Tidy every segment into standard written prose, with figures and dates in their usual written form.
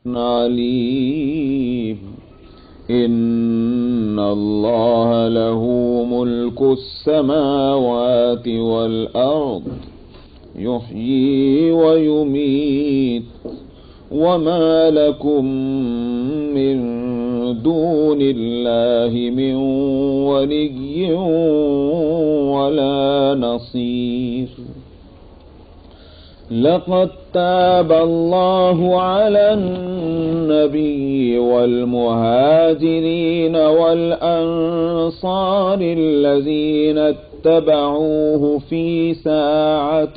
عليم إن الله له ملك السماوات والأرض يحيي ويميت وما لكم من دون الله من ولي ولا نصير لقد تاب الله على النبي والمهاجرين والأنصار الذين اتبعوه في ساعة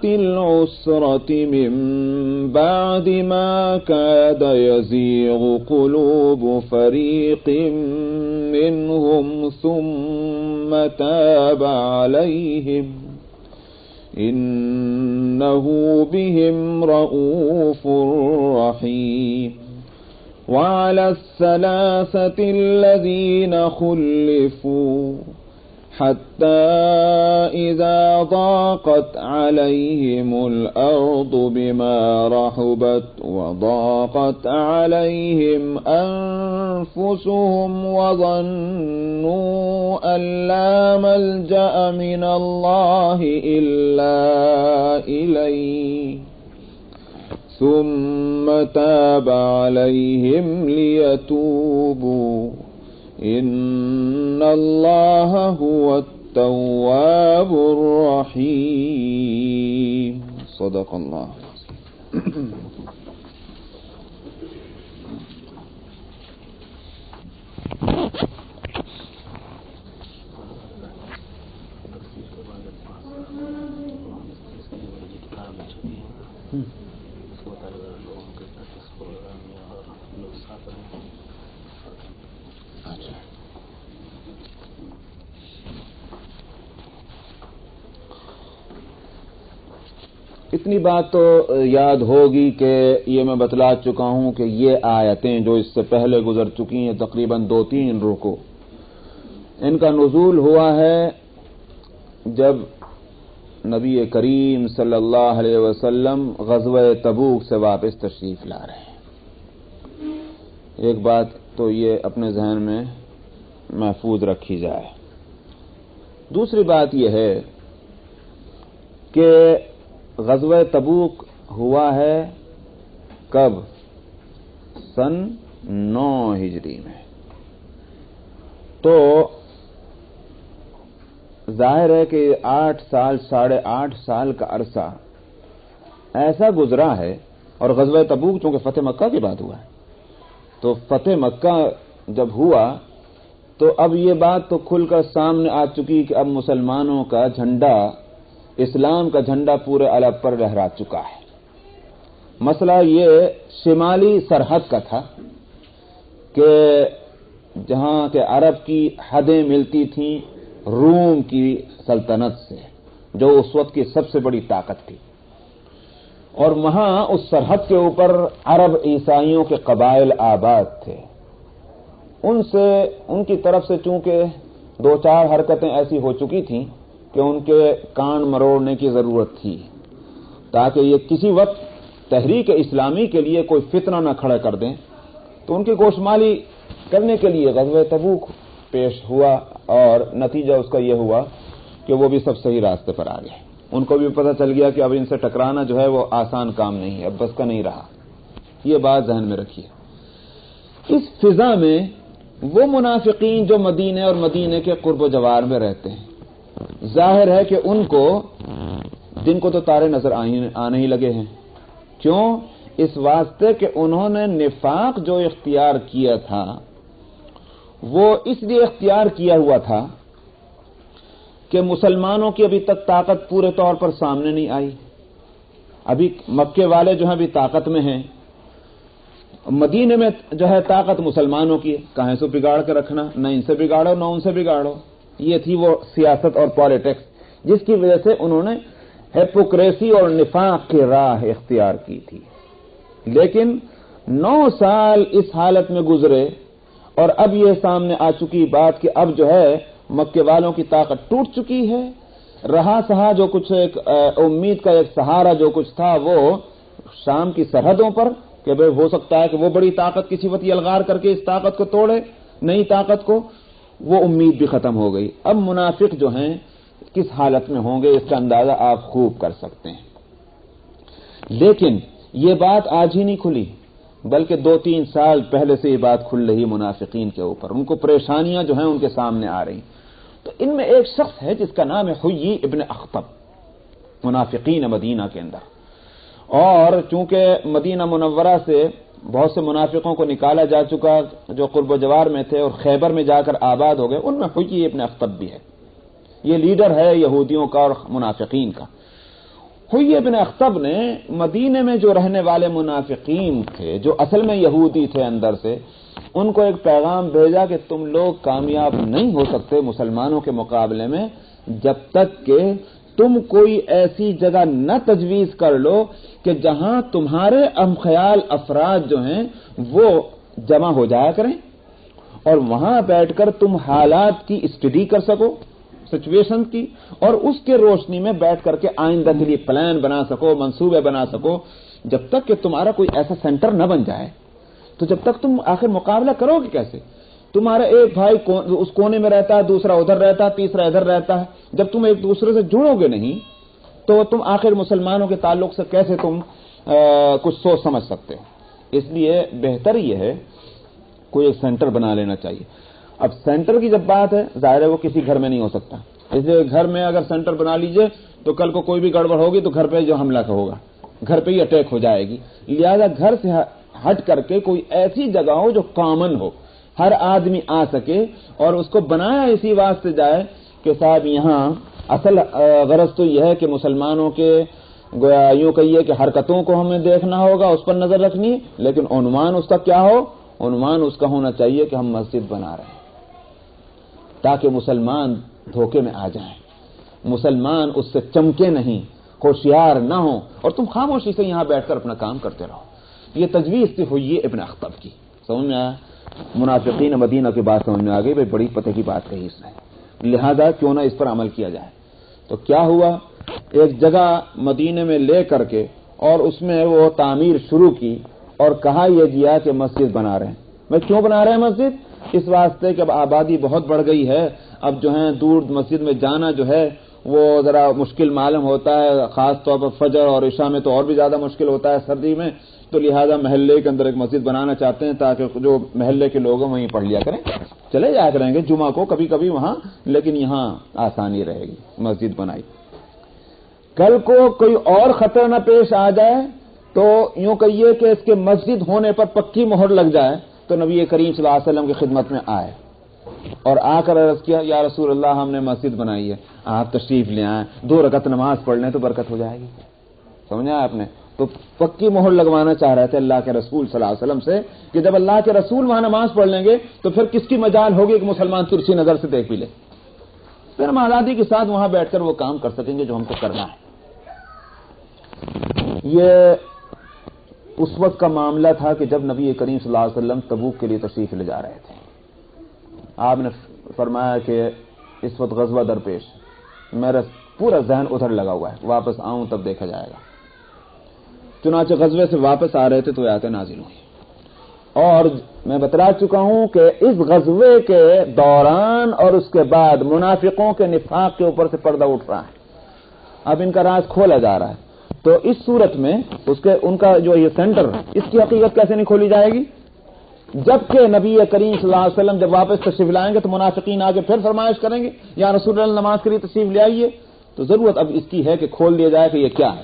العسرة من بعد ما كاد يزيغ قلوب فريق منهم ثم تاب عليهم إنه بهم رؤوف رحيم وعلى الثلاثة الذين خلفوا حتى إذا ضاقت عليهم الأرض بما رحبت وضاقت عليهم أنفسهم وظنوا أن لا ملجأ من الله إلا إليه ثم تاب عليهم ليتوبوا إن الله هو التواب الرحيم صدق الله. اتنی بات تو یاد ہوگی کہ یہ میں بتلا چکا ہوں کہ یہ آیتیں جو اس سے پہلے گزر چکی ہیں تقریباً 2-3 رکوع، ان کا نزول ہوا ہے جب نبی کریم صلی اللہ علیہ وسلم غزوہ تبوک سے واپس تشریف لا رہے ہیں. ایک بات تو یہ اپنے ذہن میں محفوظ رکھی جائے. دوسری بات یہ ہے کہ غزوہ تبوک ہوا ہے کب؟ سن 9 ہجری میں. تو ظاہر ہے کہ 8 سال 8.5 سال کا عرصہ ایسا گزرا ہے، اور غزوہ تبوک چونکہ فتح مکہ کے بعد ہوا ہے، تو فتح مکہ جب ہوا تو اب یہ بات تو کھل کر سامنے آ چکی کہ اب مسلمانوں کا جھنڈا، اسلام کا جھنڈا پورے عالم پر لہرا چکا ہے. مسئلہ یہ شمالی سرحد کا تھا کہ جہاں کہ عرب کی حدیں ملتی تھیں روم کی سلطنت سے، جو اس وقت کی سب سے بڑی طاقت تھی، اور وہاں اس سرحد کے اوپر عرب عیسائیوں کے قبائل آباد تھے. ان کی طرف سے چونکہ 2-4 حرکتیں ایسی ہو چکی تھیں کہ ان کے کان مروڑنے کی ضرورت تھی تاکہ یہ کسی وقت تحریک اسلامی کے لیے کوئی فتنہ نہ کھڑا کر دیں. تو ان کی گوشمالی کرنے کے لیے غزوہ تبوک پیش ہوا، اور نتیجہ اس کا یہ ہوا کہ وہ بھی سب صحیح راستے پر آ گئے. ان کو بھی پتہ چل گیا کہ اب ان سے ٹکرانا جو ہے وہ آسان کام نہیں ہے، اب بس کا نہیں رہا. یہ بات ذہن میں رکھیے. اس فضا میں وہ منافقین جو مدینے اور مدینے کے قرب و جوار میں رہتے ہیں، ظاہر ہے کہ ان کو دن کو تو تارے نظر آنے ہی لگے ہیں. کیوں؟ اس واسطے کہ انہوں نے نفاق جو اختیار کیا تھا وہ اس لیے اختیار کیا ہوا تھا کہ مسلمانوں کی ابھی تک طاقت پورے طور پر سامنے نہیں آئی. ابھی مکے والے جو ہیں ابھی طاقت میں ہیں، مدینے میں جو ہے طاقت مسلمانوں کی، کہیں سے بگاڑ کے رکھنا، نہ ان سے بگاڑو نہ ان سے بگاڑو. یہ تھی وہ سیاست اور پالیٹکس جس کی وجہ سے انہوں نے ہیپوکریسی اور نفاق کی راہ اختیار کی تھی. لیکن 9 سال اس حالت میں گزرے اور اب یہ سامنے آ چکی بات کہ اب جو ہے مکے والوں کی طاقت ٹوٹ چکی ہے، رہا سہا جو کچھ ایک امید کا ایک سہارا جو کچھ تھا وہ شام کی سرحدوں پر کہ بھئی ہو سکتا ہے کہ وہ بڑی طاقت کسی وقت یلغار کر کے اس طاقت کو توڑے، نئی طاقت کو، وہ امید بھی ختم ہو گئی۔ اب منافق جو ہیں کس حالت میں ہوں گے اس کا اندازہ آپ خوب کر سکتے ہیں۔ لیکن یہ بات آج ہی نہیں کھلی، بلکہ 2-3 سال پہلے سے یہ بات کھل رہی منافقین کے اوپر، ان کو پریشانیاں جو ہیں ان کے سامنے آ رہی۔ تو ان میں ایک شخص ہے جس کا نام ہے حیی ابن اخطب، منافقین مدینہ کے اندر، اور چونکہ مدینہ منورہ سے بہت سے منافقوں کو نکالا جا چکا جو قرب و جوار میں تھے اور خیبر میں جا کر آباد ہو گئے، ان میں حیی ابن اخطب بھی ہے، یہ لیڈر ہے یہودیوں کا اور منافقین کا۔ حیی ابن اخطب نے مدینے میں جو رہنے والے منافقین تھے جو اصل میں یہودی تھے اندر سے، ان کو ایک پیغام بھیجا کہ تم لوگ کامیاب نہیں ہو سکتے مسلمانوں کے مقابلے میں جب تک کہ تم کوئی ایسی جگہ نہ تجویز کر لو کہ جہاں تمہارے خیال افراد جو ہیں وہ جمع ہو جایا کریں اور وہاں بیٹھ کر تم حالات کی اسٹڈی کر سکو، سچویشن کی، اور اس کے روشنی میں بیٹھ کر کے آئندہ کے لیے پلان بنا سکو، منصوبے بنا سکو۔ جب تک کہ تمہارا کوئی ایسا سینٹر نہ بن جائے تو جب تک تم آخر مقابلہ کرو گے کیسے؟ تمہارا ایک بھائی اس کونے میں رہتا ہے، دوسرا ادھر رہتا ہے، تیسرا ادھر رہتا ہے، جب تم ایک دوسرے سے جڑو گے نہیں تو تم آخر مسلمانوں کے تعلق سے کیسے تم کچھ سوچ سمجھ سکتے ہو؟ اس لیے بہتر یہ ہے کوئی ایک سینٹر بنا لینا چاہیے۔ اب سینٹر کی جب بات ہے ظاہر ہے وہ کسی گھر میں نہیں ہو سکتا، اس لیے گھر میں اگر سینٹر بنا لیجئے تو کل کو کوئی بھی گڑبڑ ہوگی تو گھر پہ جو حملہ ہوگا گھر پہ ہی اٹیک ہو جائے گی۔ لہذا گھر سے ہٹ کر کے کوئی ایسی جگہ ہو جو کامن ہو، ہر آدمی آ سکے، اور اس کو بنایا اسی واسطے جائے کہ صاحب یہاں اصل غرض تو یہ ہے کہ مسلمانوں کے گویا یوں کہیے کہ حرکتوں کو ہمیں دیکھنا ہوگا، اس پر نظر رکھنی ہے، لیکن عنوان اس کا کیا ہو؟ عنوان اس کا ہونا چاہیے کہ ہم مسجد بنا رہے ہیں تاکہ مسلمان دھوکے میں آ جائیں، مسلمان اس سے چمکے نہیں، ہوشیار نہ ہوں، اور تم خاموشی سے یہاں بیٹھ کر اپنا کام کرتے رہو۔ یہ تجویز تھی حیی ابن اخطب کی۔ سمجھ میں آیا؟ منافقین مدینہ کی بات سمجھ میں آ گئی، بھائی بڑی پتہ کی بات کہی اس نے، لہذا کیوں نہ اس پر عمل کیا جائے۔ تو کیا ہوا، ایک جگہ مدینے میں لے کر کے اور اس میں وہ تعمیر شروع کی اور کہا یہ گیا کہ مسجد بنا رہے ہیں۔ میں کیوں بنا رہے ہیں مسجد؟ اس واسطے کہ اب آبادی بہت بڑھ گئی ہے، اب جو ہے دور مسجد میں جانا جو ہے وہ ذرا مشکل معلوم ہوتا ہے، خاص طور پر فجر اور عشاء میں تو اور بھی زیادہ مشکل ہوتا ہے سردی میں، تو لہذا محلے کے اندر ایک مسجد بنانا چاہتے ہیں تاکہ جو محلے کے لوگ ہیں وہیں پڑھ لیا کریں، چلے جایا کریں گے جمعہ کو کبھی کبھی وہاں، لیکن یہاں آسانی رہے گی۔ مسجد بنائی، کل کو کوئی اور خطرہ نہ پیش آ جائے تو یوں کہیے کہ اس کے مسجد ہونے پر پکی مہر لگ جائے تو نبی کریم صلی اللہ علیہ وسلم کی خدمت میں آئے اور آ کر عرض کیا یا رسول اللہ ہم نے مسجد بنائی ہے، آپ تشریف لے آئیں، 2 رکعت نماز پڑھ لیں تو برکت ہو جائے گی۔ سمجھا آپ نے؟ تو پکی مہر لگوانا چاہ رہے تھے اللہ کے رسول صلی اللہ علیہ وسلم سے کہ جب اللہ کے رسول وہاں نماز پڑھ لیں گے تو پھر کس کی مجال ہوگی کہ مسلمان ترچھی نظر سے دیکھ بھی لے، پھر ہم آزادی کے ساتھ وہاں بیٹھ کر وہ کام کر سکیں گے جو ہم کو کرنا ہے۔ یہ اس وقت کا معاملہ تھا کہ جب نبی کریم صلی اللہ علیہ وسلم تبوک کے لیے تشریف لے جا رہے تھے۔ آپ نے فرمایا کہ اس وقت غزوہ درپیش، میرا پورا ذہن ادھر لگا ہوا ہے، واپس آؤں تب دیکھا جائے گا۔ چنانچہ غزوے سے واپس آ رہے تھے تو آیتیں نازل ہوئی، اور میں بتلا چکا ہوں کہ اس غزوے کے دوران اور اس کے بعد منافقوں کے نفاق کے اوپر سے پردہ اٹھ رہا ہے، اب ان کا راز کھولا جا رہا ہے۔ تو اس صورت میں ان کا جو یہ سینٹر، اس کی حقیقت کیسے نہیں کھولی جائے گی؟ جبکہ نبی کریم صلی اللہ علیہ وسلم جب واپس تشریف لائیں گے تو منافقین آگے پھر فرمائش کریں گے یا رسول اللہ نماز کے لیے تشریف لے آئیے، تو ضرورت اب اس کی ہے کہ کھول دیا جائے کہ یہ کیا ہے۔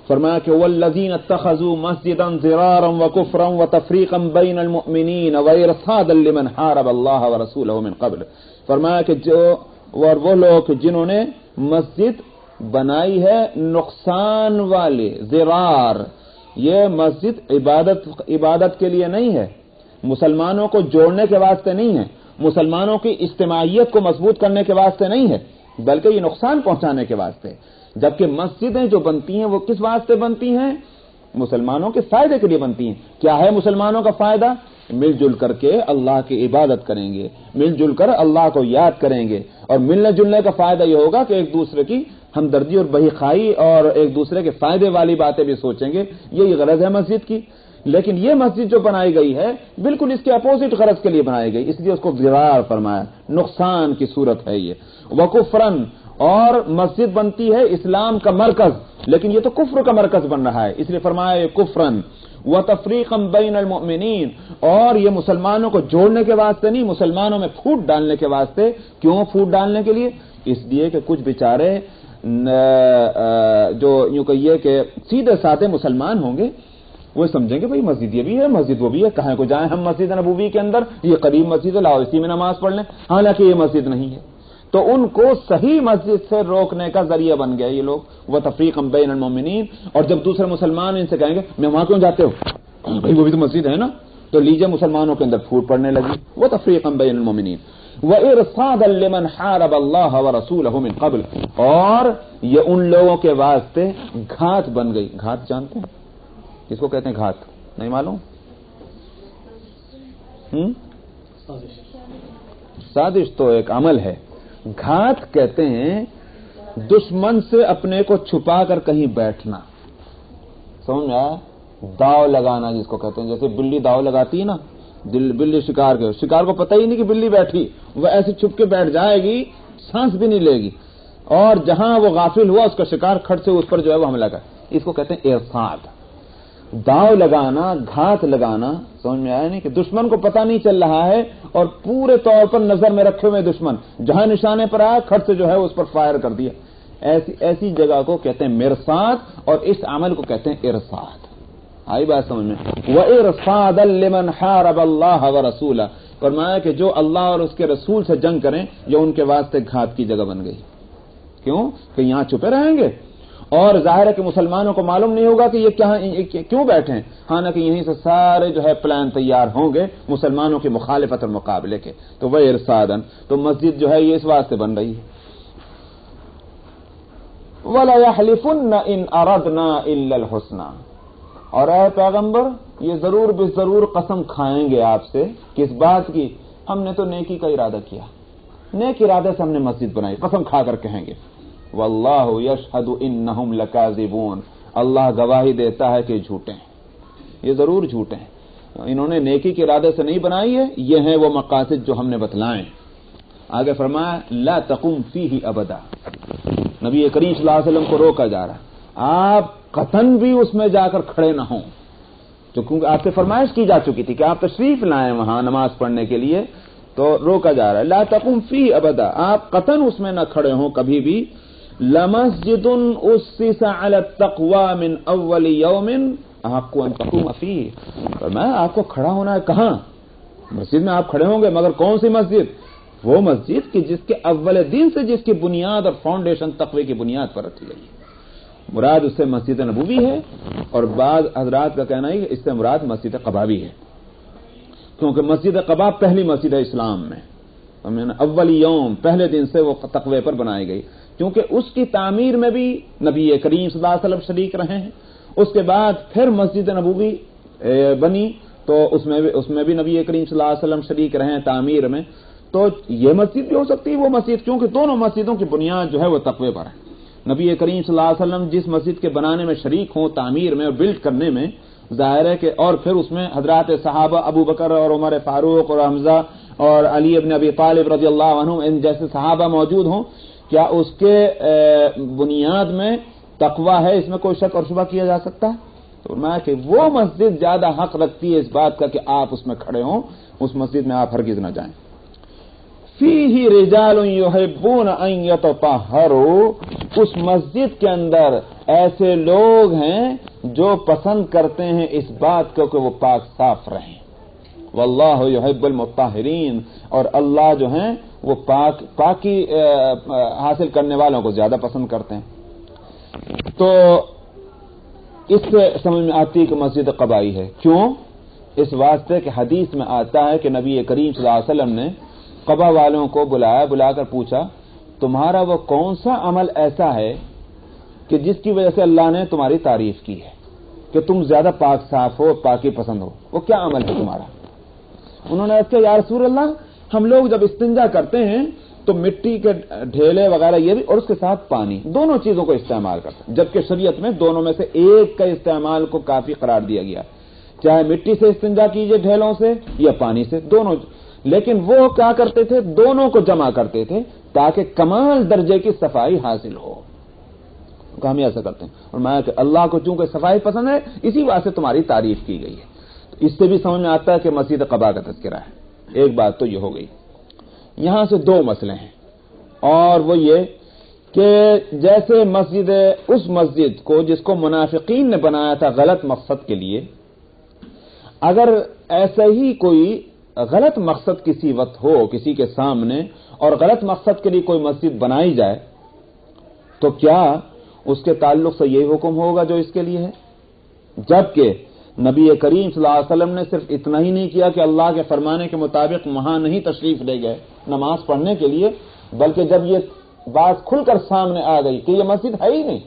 فرمایا کہ والذین اتخذوا مسجدا ضرارا وکفرا وتفریقا بین المؤمنین وارصادا لمن حارب اللہ ورسولہ من قبل، فرمایا کہ وہ لوگ جنہوں نے مسجد بنائی ہے نقصان والے، ضرار، یہ مسجد عبادت کے لیے نہیں ہے، مسلمانوں کو جوڑنے کے واسطے نہیں ہے، مسلمانوں کی اجتماعیت کو مضبوط کرنے کے واسطے نہیں ہے، بلکہ یہ نقصان پہنچانے کے واسطے۔ جبکہ مسجدیں جو بنتی ہیں وہ کس واسطے بنتی ہیں؟ مسلمانوں کے فائدے کے لیے بنتی ہیں۔ کیا ہے مسلمانوں کا فائدہ؟ مل جل کر کے اللہ کی عبادت کریں گے، مل جل کر اللہ کو یاد کریں گے، اور ملنے جلنے کا فائدہ یہ ہوگا کہ ایک دوسرے کی ہمدردی اور بہی خائی اور ایک دوسرے کے فائدے والی باتیں بھی سوچیں گے. یہی غرض ہے مسجد کی. لیکن یہ مسجد جو بنائی گئی ہے بالکل اس کے اپوزٹ غرض کے لیے بنائی گئی، اس لیے اس کو ضرار فرمایا، نقصان کی صورت ہے یہ. وکفرن، اور مسجد بنتی ہے اسلام کا مرکز، لیکن یہ تو کفر کا مرکز بن رہا ہے، اس لیے فرمایا کفرن. وتفریقا بین المؤمنین، اور یہ مسلمانوں کو جوڑنے کے واسطے نہیں، مسلمانوں میں پھوٹ ڈالنے کے واسطے. کیوں پھوٹ ڈالنے کے لیے؟ اس لیے کہ کچھ بیچارے جو یوں کہیے کہ سیدھے سادے مسلمان ہوں گے، وہ سمجھیں گے بھئی مسجد یہ بھی ہے، مسجد وہ بھی ہے، کہاں کو جائیں ہم مسجد نبوی کے اندر، یہ قریب مسجد ہے، لاؤ اسی میں نماز پڑھ لیں، حالانکہ یہ مسجد نہیں ہے. تو ان کو صحیح مسجد سے روکنے کا ذریعہ بن گئے یہ لوگ. وہ تفریقا بین المؤمنین، اور جب دوسرے مسلمان ان سے کہیں گے میں وہاں کیوں جاتے ہو، بھائی وہ بھی تو مسجد ہے نا، تو لیجئے مسلمانوں کے اندر پھوٹ پڑنے لگی. وہ تفریقا بین المؤمنین وارصادا لمن حارب اللہ ورسولہ من قبل، اور یہ ان لوگوں کے واسطے گھات بن گئی. گھات جانتے ہیں کس کو کہتے ہیں؟ گھات نہیں معلوم؟ سازش تو ایک عمل ہے. گھات کہتے ہیں دشمن سے اپنے کو چھپا کر کہیں بیٹھنا. سمجھ میں آیا؟ داؤ لگانا جس کو کہتے ہیں. جیسے بلی داؤ لگاتی ہے نا، بلی شکار کو پتہ ہی نہیں کہ بلی بیٹھی، وہ ایسے چھپ کے بیٹھ جائے گی، سانس بھی نہیں لے گی، اور جہاں وہ غافل ہوا اس کا شکار کھٹ سے اس پر جو ہے وہ حملہ کر. اس کو کہتے ہیں ارصاد. داؤ لگانا، گھات لگانا. سمجھ میں آیا نہیں کہ دشمن کو پتہ نہیں چل رہا ہے اور پورے طور پر نظر میں رکھے ہوئے دشمن جہاں نشانے پر آیا کھٹ سے جو ہے اس پر فائر کر دیا. ایسی جگہ کو کہتے ہیں مرصاد، اور اس عمل کو کہتے ہیں ارصاد. آئی بات سمجھ میں؟ وَإِرْصَادًا لِمَنْ حَارَبَ اللَّهَ وَرَسُولَهُ، فرمایا کہ جو اللہ اور اس کے رسول سے جنگ کریں یہ ان کے واسطے گھات کی جگہ بن گئی. کیوں کہ یہاں چھپے رہیں گے، اور ظاہر ہے کہ مسلمانوں کو معلوم نہیں ہوگا کہ یہ کیوں بیٹھے ہیں، حالانکہ یہیں سے سارے جو ہے پلان تیار ہوں گے مسلمانوں کی مخالفت اور مقابلے کے. تو وہ ارصادن، تو مسجد جو ہے یہ اس واسطے بن رہی ہے. وَلَا يَحْلِفُنَّ إِنْ أَرَدْنَا إِلَّا الْحُسْنَى، اور اے پیغمبر یہ ضرور بضرور قسم کھائیں گے آپ سے کس بات کی؟ ہم نے تو نیکی کا ارادہ کیا، نیک ارادے سے ہم نے مسجد بنائی. قسم کھا کر کہیں گے واللہ یشہد انہم لکاذبون، اللہ گواہی دیتا ہے کہ جھوٹے ہیں، یہ ضرور جھوٹے ہیں. انہوں نے نیکی کے ارادے سے نہیں بنائی ہے. یہ ہیں وہ مقاصد جو ہم نے بتلائیں. آگے فرمایا لا تقم فیہ ابدا، نبی کریم صلی اللہ علیہ وسلم کو روکا جا رہا آپ قطن بھی اس میں جا کر کھڑے نہ ہوں، تو کیونکہ آپ سے فرمائش کی جا چکی تھی کہ آپ تشریف لائیں وہاں نماز پڑھنے کے لیے، تو روکا جا رہا ہے. لا تقم فیہ ابدا، آپ قطن اس میں نہ کھڑے ہوں کبھی بھی. لمسجد اسس علی التقوی من اول یوم احق ان تقوم فیہ، فرمایا آپ کو کھڑا ہونا ہے کہاں؟ مسجد میں آپ کھڑے ہوں گے، مگر کون سی مسجد؟ وہ مسجد کہ جس کے اول دن سے جس کی بنیاد اور فاؤنڈیشن تقوی کی بنیاد پر رکھی گئی ہے. مراد اس سے مسجد نبوی ہے، اور بعض حضرات کا کہنا ہے کہ اس سے مراد مسجد قباء بھی ہے، کیونکہ مسجد قباء پہلی مسجد ہے اسلام میں. اول یوم، پہلے دن سے وہ تقوی پر بنائی گئی، کیونکہ اس کی تعمیر میں بھی نبی کریم صلی اللہ علیہ وسلم شریک رہے ہیں. اس کے بعد پھر مسجد نبوی بنی تو اس میں بھی نبی کریم صلی اللہ علیہ وسلم شریک رہے ہیں تعمیر میں. تو یہ مسجد بھی ہو سکتی ہے وہ مسجد، کیونکہ دونوں مسجدوں کی بنیاد جو ہے وہ تقوی پر ہے. نبی کریم صلی اللہ علیہ وسلم جس مسجد کے بنانے میں شریک ہوں، تعمیر میں اور بلڈ کرنے میں، ظاہر ہے کہ اور پھر اس میں حضرات صحابہ ابو بکر اور عمر فاروق اور حمزہ اور علی ابن ابی طالب رضی اللہ عنہ ان جیسے صحابہ موجود ہوں، کیا اس کے بنیاد میں تقوی ہے؟ اس میں کوئی شک اور شبہ کیا جا سکتا ہے؟ تو میں کہ وہ مسجد زیادہ حق رکھتی ہے اس بات کا کہ آپ اس میں کھڑے ہوں، اس مسجد میں آپ ہرگز نہ جائیں. فیہ رجال یحبون ان یتطہروا، اس مسجد کے اندر ایسے لوگ ہیں جو پسند کرتے ہیں اس بات کو کہ وہ پاک صاف رہیں. واللہ یحب المطہرین، اور اللہ جو ہیں وہ پاکی حاصل کرنے والوں کو زیادہ پسند کرتے ہیں. تو اس سے سمجھ میں آتی ہے کہ مسجد قبائی ہے. کیوں؟ اس واسطے کہ حدیث میں آتا ہے کہ نبی کریم صلی اللہ علیہ وسلم نے قبا والوں کو بلا کر پوچھا تمہارا وہ کون سا عمل ایسا ہے کہ جس کی وجہ سے اللہ نے تمہاری تعریف کی ہے کہ تم زیادہ پاک صاف ہو، پاکی پسند ہو، وہ کیا عمل ہے تمہارا؟ انہوں نے کہا یا رسول اللہ ہم لوگ جب استنجا کرتے ہیں تو مٹی کے ڈھیلے وغیرہ یہ بھی اور اس کے ساتھ پانی دونوں چیزوں کو استعمال کرتے ہیں، جبکہ شریعت میں دونوں میں سے ایک کا استعمال کو کافی قرار دیا گیا، چاہے مٹی سے استنجا کیجئے ڈھیلوں سے یا پانی سے، دونوں، لیکن وہ کیا کرتے تھے دونوں کو جمع کرتے تھے تاکہ کمال درجے کی صفائی حاصل ہو۔ ہم ایسا کرتے ہیں اور میں کہ اللہ کو چونکہ صفائی پسند ہے اسی واسطے تمہاری تعریف کی گئی ہے۔ تو اس سے بھی سمجھ میں آتا ہے کہ مسجد قباء کا تذکرہ ہے۔ ایک بات تو یہ ہو گئی، یہاں سے دو مسئلے ہیں، اور وہ یہ کہ جیسے اس مسجد کو جس کو منافقین نے بنایا تھا غلط مقصد کے لیے، اگر ایسا ہی کوئی غلط مقصد کسی وقت ہو کسی کے سامنے اور غلط مقصد کے لیے کوئی مسجد بنائی جائے تو کیا اس کے تعلق سے یہی حکم ہوگا جو اس کے لیے ہے؟ جبکہ نبی کریم صلی اللہ علیہ وسلم نے صرف اتنا ہی نہیں کیا کہ اللہ کے فرمانے کے مطابق وہاں نہیں تشریف لے گئے نماز پڑھنے کے لیے، بلکہ جب یہ بات کھل کر سامنے آ گئی کہ یہ مسجد ہے ہی نہیں،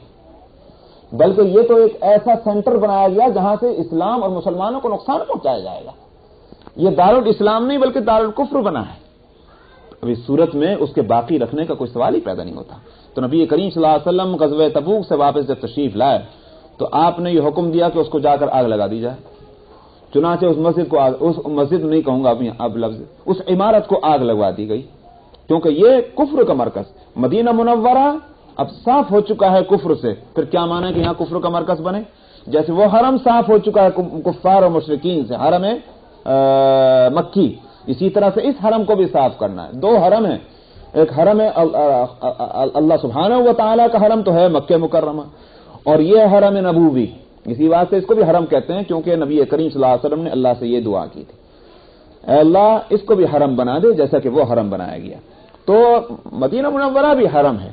بلکہ یہ تو ایک ایسا سینٹر بنایا گیا جہاں سے اسلام اور مسلمانوں کو نقصان پہنچایا جائے گا، یہ دارالاسلام نہیں بلکہ دارالکفر بنا ہے، اب اس صورت میں اس کے باقی رکھنے کا کوئی سوال ہی پیدا نہیں ہوتا۔ تو نبی کریم صلی اللہ علیہ وسلم غزوہ تبوک سے واپس جب تشریف لائے تو آپ نے یہ حکم دیا کہ اس کو جا کر آگ لگا دی جائے، چنانچہ اس مسجد نہیں کہوں گا اب لفظ، اس عمارت کو آگ لگوا دی گئی، کیونکہ یہ کفر کا مرکز مدینہ منورہ اب صاف ہو چکا ہے کفر سے، پھر کیا معنی ہے کہ یہاں کفر کا مرکز بنے؟ جیسے وہ حرم صاف ہو چکا ہے کفار اور مشرکین سے، حرم مکی، اسی طرح سے اس حرم کو بھی صاف کرنا ہے۔ دو حرم ہیں، ایک حرم ہے اللہ سبحانہ و تعالی کا حرم تو ہے مکہ مکرمہ، اور یہ حرم نبوی، اسی بات سے اس کو بھی حرم کہتے ہیں کیونکہ نبی کریم صلی اللہ علیہ وسلم نے اللہ سے یہ دعا کی تھی، اے اللہ اس کو بھی حرم بنا دے جیسا کہ وہ حرم بنایا گیا۔ تو مدینہ منورہ بھی حرم ہے،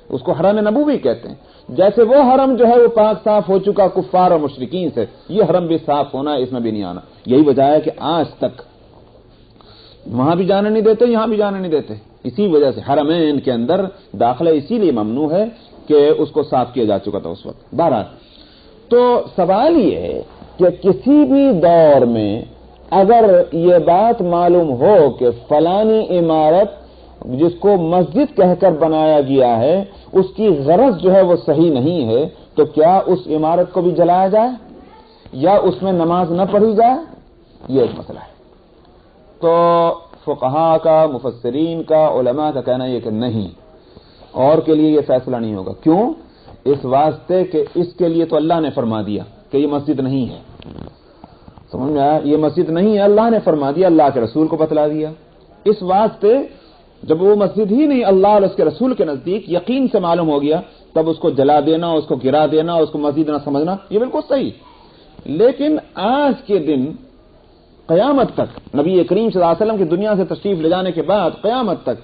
اس کو حرم نبوی کہتے ہیں، جیسے وہ حرم جو ہے وہ پاک صاف ہو چکا کفار اور مشرکین سے، یہ حرم بھی صاف ہونا ہے، اس میں بھی نہیں آنا۔ یہی وجہ ہے کہ آج تک وہاں بھی جانے نہیں دیتے یہاں بھی جانے نہیں دیتے، اسی وجہ سے حرمین کے اندر داخلہ اسی لیے ممنوع ہے کہ اس کو صاف کیا جا چکا تھا اس وقت۔ بہرحال تو سوال یہ ہے کہ کسی بھی دور میں اگر یہ بات معلوم ہو کہ فلانی عمارت جس کو مسجد کہہ کر بنایا گیا ہے اس کی غرض جو ہے وہ صحیح نہیں ہے، تو کیا اس عمارت کو بھی جلایا جائے یا اس میں نماز نہ پڑھی جائے؟ یہ ایک مسئلہ ہے۔ تو فقہاء کا، مفسرین کا، علماء کا کہنا یہ کہ نہیں، اور کے لیے یہ فیصلہ نہیں ہوگا۔ کیوں؟ اس واسطے کہ اس کے لیے تو اللہ نے فرما دیا کہ یہ مسجد نہیں ہے، سمجھ میں آیا؟ یہ مسجد نہیں ہے، اللہ نے فرما دیا، اللہ کے رسول کو بتلا دیا۔ اس واسطے جب وہ مسجد ہی نہیں اللہ اور اس کے رسول کے نزدیک یقین سے معلوم ہو گیا، تب اس کو جلا دینا، اس کو گرا دینا، اس کو مسجد نہ سمجھنا یہ بالکل صحیح۔ لیکن آج کے دن قیامت تک، نبی کریم صلی اللہ علیہ وسلم کی دنیا سے تشریف لے جانے کے بعد قیامت تک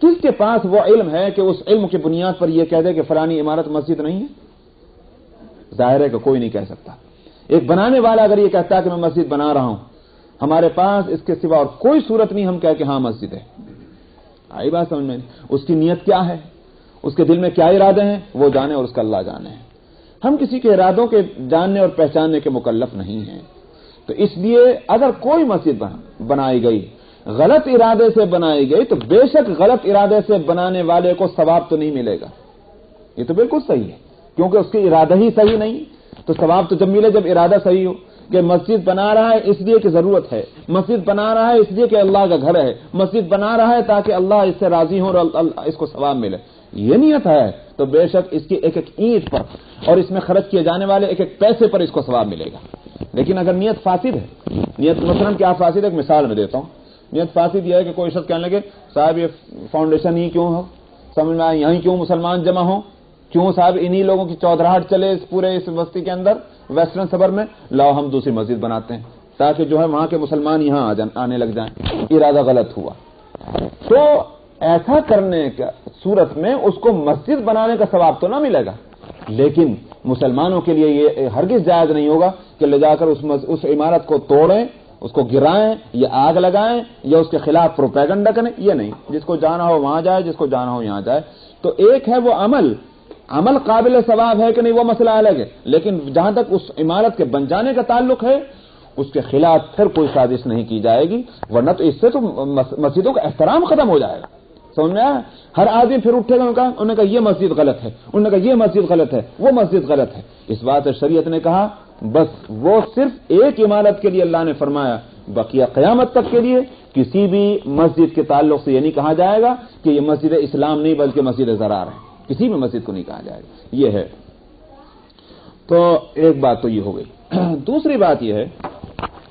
کس کے پاس وہ علم ہے کہ اس علم کی بنیاد پر یہ کہہ دے کہ فلانی عمارت مسجد نہیں ہے؟ ظاہر ہے کہ کوئی نہیں کہہ سکتا۔ ایک بنانے والا اگر یہ کہتا ہے کہ میں مسجد بنا رہا ہوں، ہمارے پاس اس کے سوا اور کوئی صورت نہیں ہم کہہ کہ ہاں مسجد ہے۔ آئی بات سمجھ میں؟ اس کی نیت کیا ہے، اس کے دل میں کیا ارادے ہیں، وہ جانے اور اس کا اللہ جانے ہیں۔ ہم کسی کے ارادوں کے جاننے اور پہچاننے کے مکلف نہیں ہیں۔ تو اس لیے اگر کوئی مسجد بنائی گئی غلط ارادے سے بنائی گئی تو بے شک غلط ارادے سے بنانے والے کو ثواب تو نہیں ملے گا، یہ تو بالکل صحیح ہے، کیونکہ اس کی ارادہ ہی صحیح نہیں، تو ثواب تو جب ملے جب ارادہ صحیح ہو کہ مسجد بنا رہا ہے اس لیے کہ ضرورت ہے، مسجد بنا رہا ہے اس لیے کہ اللہ کا گھر ہے، مسجد بنا رہا ہے تاکہ اللہ اس سے راضی ہو اور اس کو ثواب ملے، یہ نیت ہے تو بے شک اس کی ایک ایک اینٹ پر اور اس میں خرچ کیے جانے والے ایک ایک پیسے پر اس کو ثواب ملے گا۔ لیکن اگر نیت فاسد ہے، نیت مثلا کیا فاسد ہے، ایک مثال میں دیتا ہوں، نیت فاسد یہ ہے کہ کوئی شخص کہنے لگے صاحب یہ فاؤنڈیشن ہی کیوں ہو، سمجھ میں آئے یہیں کیوں مسلمان جمع ہوں، کیوں صاحب انہی لوگوں کی چودراہٹ چلے اس پورے اس بستی کے اندر ویسٹرن سبر میں، لاؤ ہم دوسری مسجد بناتے ہیں تاکہ جو ہے وہاں کے مسلمان یہاں آنے لگ جائیں، ارادہ غلط ہوا۔ تو ایسا کرنے کا صورت میں اس کو مسجد بنانے کا ثواب تو نہ ملے گا، لیکن مسلمانوں کے لیے یہ ہرگز جائز نہیں ہوگا کہ لے جا کر اس عمارت کو توڑیں، اس کو گرائیں یا آگ لگائیں یا اس کے خلاف پروپیگنڈا کریں، یہ نہیں، جس کو جانا ہو وہاں جائے، جس کو جانا ہو یہاں جائے۔ تو ایک ہے وہ عمل قابل ثواب ہے کہ نہیں وہ مسئلہ الگ ہے، لیکن جہاں تک اس عمارت کے بن جانے کا تعلق ہے اس کے خلاف پھر کوئی سازش نہیں کی جائے گی، ورنہ تو اس سے تو مسجدوں کا احترام ختم ہو جائے گا. سمجھ میں آیا؟ ہر آدمی پھر اٹھے گا، انہوں نے کہا یہ مسجد غلط ہے، انہوں نے کہا یہ مسجد غلط ہے، وہ مسجد غلط ہے. اس بات شریعت نے کہا بس وہ صرف ایک عمارت کے لیے اللہ نے فرمایا، بقیہ قیامت تک کے لیے کسی بھی مسجد کے تعلق سے یہ نہیں کہا جائے گا کہ یہ مسجد اسلام نہیں بلکہ مسجد ضرار ہے. کسی بھی مسجد کو نہیں کہا جائے گا. یہ ہے. تو ایک بات تو یہ ہو گئی. دوسری بات یہ ہے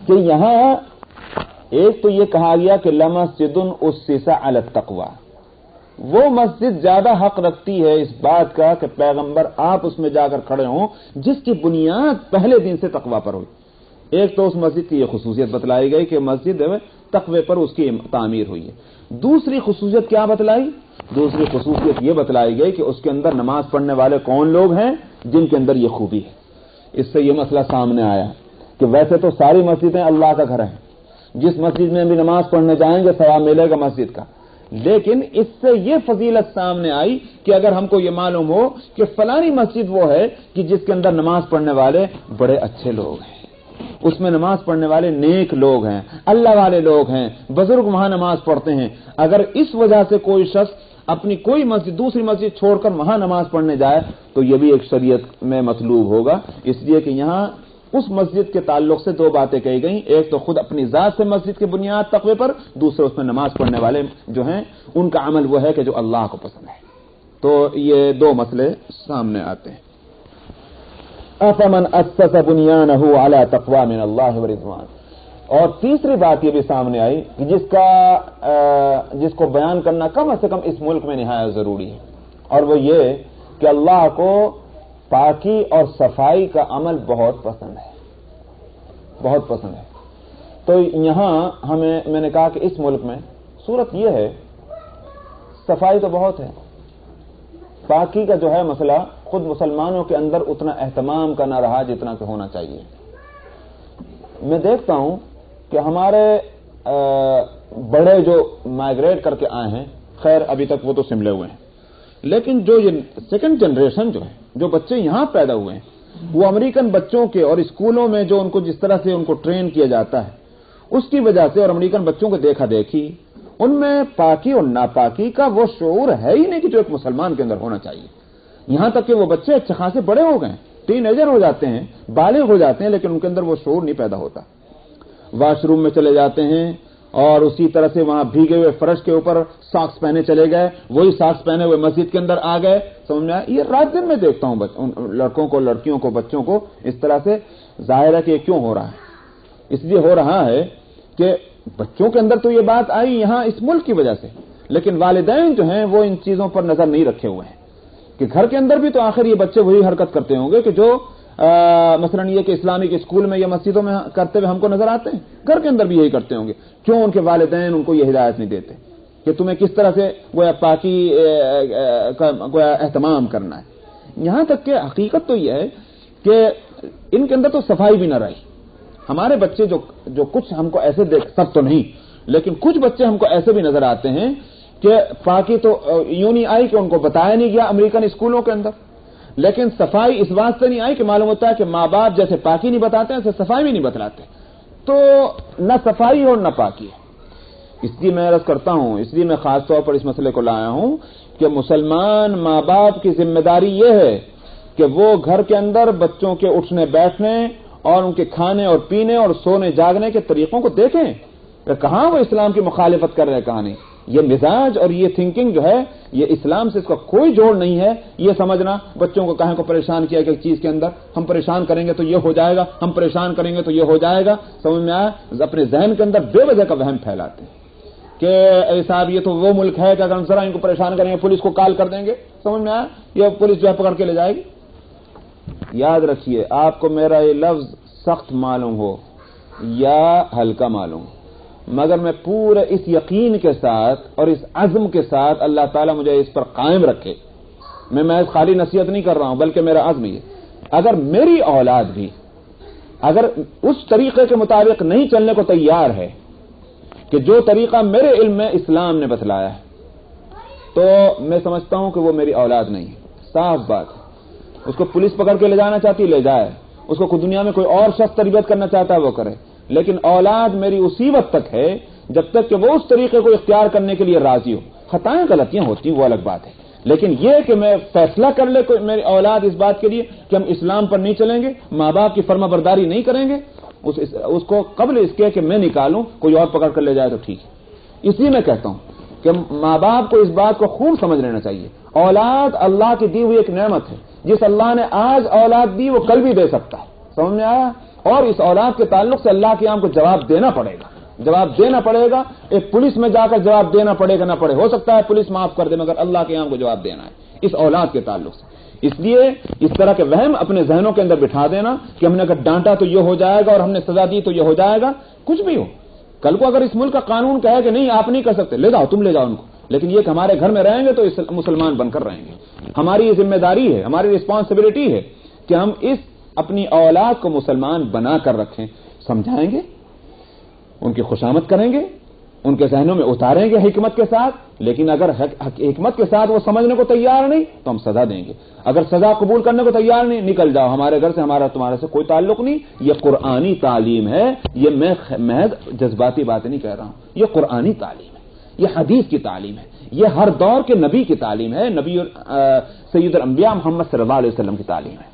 کہ یہاں ایک تو یہ کہا گیا کہ لمسجد اسس علی التقوی، وہ مسجد زیادہ حق رکھتی ہے اس بات کا کہ پیغمبر آپ اس میں جا کر کھڑے ہوں جس کی بنیاد پہلے دن سے تقوی پر ہوئی. ایک تو اس مسجد کی یہ خصوصیت بتلائی گئی کہ مسجد تقوی پر اس کی تعمیر ہوئی ہے. دوسری خصوصیت کیا بتلائی؟ دوسری خصوصیت یہ بتلائی گئی کہ اس کے اندر نماز پڑھنے والے کون لوگ ہیں جن کے اندر یہ خوبی ہے. اس سے یہ مسئلہ سامنے آیا کہ ویسے تو ساری مسجدیں اللہ کا گھر ہیں، جس مسجد میں بھی نماز پڑھنے جائیں گے ثواب ملے گا مسجد کا، لیکن اس سے یہ فضیلت سامنے آئی کہ اگر ہم کو یہ معلوم ہو کہ فلانی مسجد وہ ہے کہ جس کے اندر نماز پڑھنے والے بڑے اچھے لوگ ہیں، اس میں نماز پڑھنے والے نیک لوگ ہیں، اللہ والے لوگ ہیں، بزرگ وہاں نماز پڑھتے ہیں، اگر اس وجہ سے کوئی شخص اپنی کوئی مسجد دوسری مسجد چھوڑ کر وہاں نماز پڑھنے جائے تو یہ بھی ایک شریعت میں مطلوب ہوگا. اس لیے کہ یہاں اس مسجد کے تعلق سے دو باتیں کہی گئیں، ایک تو خود اپنی ذات سے مسجد کی بنیاد تقوی پر، دوسرے اس میں نماز پڑھنے والے جو ہیں ان کا عمل وہ ہے کہ جو اللہ کو پسند ہے. تو یہ دو مسئلے سامنے آتے ہیں. افمن اسس بنیانہ علی تقوی من اللہ ورضوان. اور تیسری بات یہ بھی سامنے آئی کہ جس کو بیان کرنا کم از کم اس ملک میں نہایت ضروری ہے، اور وہ یہ کہ اللہ کو پاکی اور صفائی کا عمل بہت پسند ہے، بہت پسند ہے. تو یہاں میں نے کہا کہ اس ملک میں صورت یہ ہے صفائی تو بہت ہے، پاکی کا جو ہے مسئلہ خود مسلمانوں کے اندر اتنا اہتمام کا نہ رہا جتنا کہ ہونا چاہیے. میں دیکھتا ہوں کہ ہمارے بڑے جو مائگریٹ کر کے آئے ہیں، خیر ابھی تک وہ تو سملے ہوئے ہیں، لیکن جو یہ سیکنڈ جنریشن جو ہے، جو بچے یہاں پیدا ہوئے ہیں، وہ امریکن بچوں کے اور اسکولوں میں جو ان کو جس طرح سے ان کو ٹرین کیا جاتا ہے اس کی وجہ سے، اور امریکن بچوں کو دیکھا دیکھی، ان میں پاکی اور ناپاکی کا وہ شعور ہے ہی نہیں کہ جو ایک مسلمان کے اندر ہونا چاہیے. یہاں تک کہ وہ بچے اچھے خاصے بڑے ہو گئے، ٹین ایجر ہو جاتے ہیں، بالغ ہو جاتے ہیں، لیکن ان کے اندر وہ شعور نہیں پیدا ہوتا. واش روم میں چلے جاتے ہیں اور اسی طرح سے وہاں بھیگے ہوئے فرش کے اوپر ساکس پہنے چلے گئے، وہی ساکس پہنے ہوئے مسجد کے اندر آ گئے. سمجھ میں آیا؟ یہ رات دن میں دیکھتا ہوں لڑکوں کو، لڑکیوں کو، بچوں کو اس طرح سے. ظاہر ہے کہ یہ کیوں ہو رہا ہے؟ اس لیے ہو رہا ہے کہ بچوں کے اندر تو یہ بات آئی یہاں اس ملک کی وجہ سے، لیکن والدین جو ہیں وہ ان چیزوں پر نظر نہیں رکھے ہوئے ہیں کہ گھر کے اندر بھی تو آخر یہ بچے وہی حرکت کرتے ہوں گے کہ جو مثلا یہ کہ اسلامک اسکول میں یا مسجدوں میں کرتے ہوئے ہم کو نظر آتے ہیں، گھر کے اندر بھی یہی کرتے ہوں گے. کیوں ان کے والدین ان کو یہ ہدایت نہیں دیتے کہ تمہیں کس طرح سے گویا پاکی کا گویا اہتمام کرنا ہے؟ یہاں تک کہ حقیقت تو یہ ہے کہ ان کے اندر تو صفائی بھی نہ رہی. ہمارے بچے جو کچھ ہم کو ایسے دیکھ، سب تو نہیں لیکن کچھ بچے ہم کو ایسے بھی نظر آتے ہیں کہ پاکی تو یوں نہیں آئی کہ ان کو بتایا نہیں گیا امریکن اسکولوں کے اندر، لیکن صفائی اس بات سے نہیں آئی کہ معلوم ہوتا ہے کہ ماں باپ جیسے پاکی نہیں بتاتے ہیں ایسے صفائی بھی نہیں بتلاتے. تو نہ صفائی اور نہ پاکی ہے. اس لیے میں عرض کرتا ہوں، اس لیے میں خاص طور پر اس مسئلے کو لایا ہوں کہ مسلمان ماں باپ کی ذمہ داری یہ ہے کہ وہ گھر کے اندر بچوں کے اٹھنے بیٹھنے اور ان کے کھانے اور پینے اور سونے جاگنے کے طریقوں کو دیکھیں کہ کہاں وہ اسلام کی مخالفت کر رہے کہاں نہیں. یہ مزاج اور یہ تھنکنگ جو ہے یہ اسلام سے اس کا کوئی جوڑ نہیں ہے. یہ سمجھنا بچوں کو کہیں کو پریشان کیا کہ ایک چیز کے اندر ہم پریشان کریں گے تو یہ ہو جائے گا، ہم پریشان کریں گے تو یہ ہو جائے گا. سمجھ میں آیا؟ اپنے ذہن کے اندر بے وجہ کا وہم پھیلاتے ہیں کہ اے صاحب یہ تو وہ ملک ہے کہ اگر ہم ذرا ان کو پریشان کریں گے پولیس کو کال کر دیں گے. سمجھ میں آیا؟ یہ پولیس جو ہے پکڑ کے لے جائے گی. یاد رکھیے، آپ کو میرا یہ لفظ سخت معلوم ہو یا ہلکا معلوم، مگر میں پورے اس یقین کے ساتھ اور اس عزم کے ساتھ اللہ تعالیٰ مجھے اس پر قائم رکھے، میں خالی نصیحت نہیں کر رہا ہوں بلکہ میرا عزم یہ، اگر میری اولاد بھی اگر اس طریقے کے مطابق نہیں چلنے کو تیار ہے کہ جو طریقہ میرے علم میں اسلام نے بتلایا ہے، تو میں سمجھتا ہوں کہ وہ میری اولاد نہیں ہے. صاف بات ہے. اس کو پولیس پکڑ کے لے جانا چاہتی لے جائے، اس کو دنیا میں کوئی اور شخص تربیت کرنا چاہتا ہے وہ کرے، لیکن اولاد میری اسی وقت تک ہے جب تک کہ وہ اس طریقے کو اختیار کرنے کے لیے راضی ہو. خطائیں غلطیاں ہوتی ہیں وہ الگ بات ہے, لیکن یہ کہ میں فیصلہ کر لے کوئی میری اولاد اس بات کے لیے کہ ہم اسلام پر نہیں چلیں گے, ماں باپ کی فرما برداری نہیں کریں گے, اس کو قبل اس کے کہ میں نکالوں کوئی اور پکڑ کر لے جائے تو ٹھیک ہے. اس لیے میں کہتا ہوں کہ ماں باپ کو اس بات کو خوب سمجھ لینا چاہیے. اولاد اللہ کی دی ہوئی ایک نعمت ہے. جس اللہ نے آج اولاد دی وہ کل بھی دے سکتا ہے. سمجھ میں آیا؟ اور اس اولاد کے تعلق سے اللہ کے یہاں کو جواب دینا پڑے گا, جواب دینا پڑے گا. ایک پولیس میں جا کر جواب دینا پڑے گا نہ پڑے, ہو سکتا ہے پولیس معاف کر دے, مگر اللہ کے یہاں کو جواب دینا ہے اس اولاد کے تعلق سے. اس لیے اس طرح کے وہم اپنے ذہنوں کے اندر بٹھا دینا کہ ہم نے اگر ڈانٹا تو یہ ہو جائے گا اور ہم نے سزا دی تو یہ ہو جائے گا. کچھ بھی ہو, کل کو اگر اس ملک کا قانون کہے کہ نہیں آپ نہیں کر سکتے, لے جاؤ, تم لے جاؤ ان کو, لیکن یہ کہ ہمارے گھر میں رہیں گے تو مسلمان بن کر رہیں گے. ہماری یہ ذمہ داری ہے, ہماری رسپانسبلٹی ہے کہ ہم اس اپنی اولاد کو مسلمان بنا کر رکھیں. سمجھائیں گے, ان کی خوشامد کریں گے, ان کے ذہنوں میں اتاریں گے حکمت کے ساتھ, لیکن اگر حکمت کے ساتھ وہ سمجھنے کو تیار نہیں تو ہم سزا دیں گے. اگر سزا قبول کرنے کو تیار نہیں, نکل جاؤ ہمارے گھر سے, ہمارا تمہارے سے کوئی تعلق نہیں. یہ قرآنی تعلیم ہے, یہ میں محض جذباتی باتیں نہیں کہہ رہا ہوں, یہ قرآنی تعلیم ہے, یہ حدیث کی تعلیم ہے, یہ ہر دور کے نبی کی تعلیم ہے, نبی سید الانبیاء محمد صلی اللہ علیہ وسلم کی تعلیم ہے.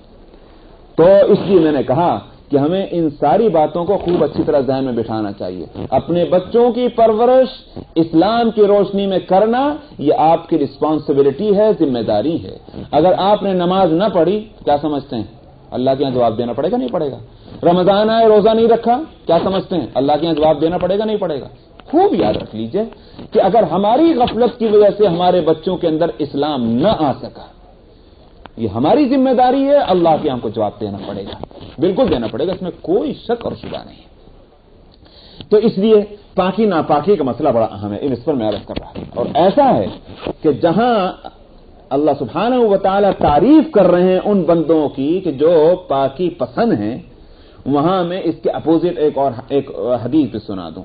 تو اس لیے میں نے کہا کہ ہمیں ان ساری باتوں کو خوب اچھی طرح ذہن میں بٹھانا چاہیے. اپنے بچوں کی پرورش اسلام کی روشنی میں کرنا یہ آپ کی رسپانسبلٹی ہے, ذمہ داری ہے. اگر آپ نے نماز نہ پڑھی کیا سمجھتے ہیں اللہ کے یہاں جواب دینا پڑے گا نہیں پڑے گا؟ رمضان آئے روزہ نہیں رکھا کیا سمجھتے ہیں اللہ کے یہاں جواب دینا پڑے گا نہیں پڑے گا؟ خوب یاد رکھ لیجئے کہ اگر ہماری غفلت کی وجہ سے ہمارے بچوں کے اندر اسلام نہ آ سکا, یہ ہماری ذمہ داری ہے, اللہ کے ہم کو جواب دینا پڑے گا, بالکل دینا پڑے گا, اس میں کوئی شک اور شبہ نہیں. تو اس لیے پاکی ناپاکی کا مسئلہ بڑا اہم ہے, اس پر میں عرض کر رہا ہوں. اور ایسا ہے کہ جہاں اللہ سبحانہ و تعالی تعریف کر رہے ہیں ان بندوں کی کہ جو پاکی پسند ہیں, وہاں میں اس کے اپوزٹ ایک حدیث بھی سنا دوں.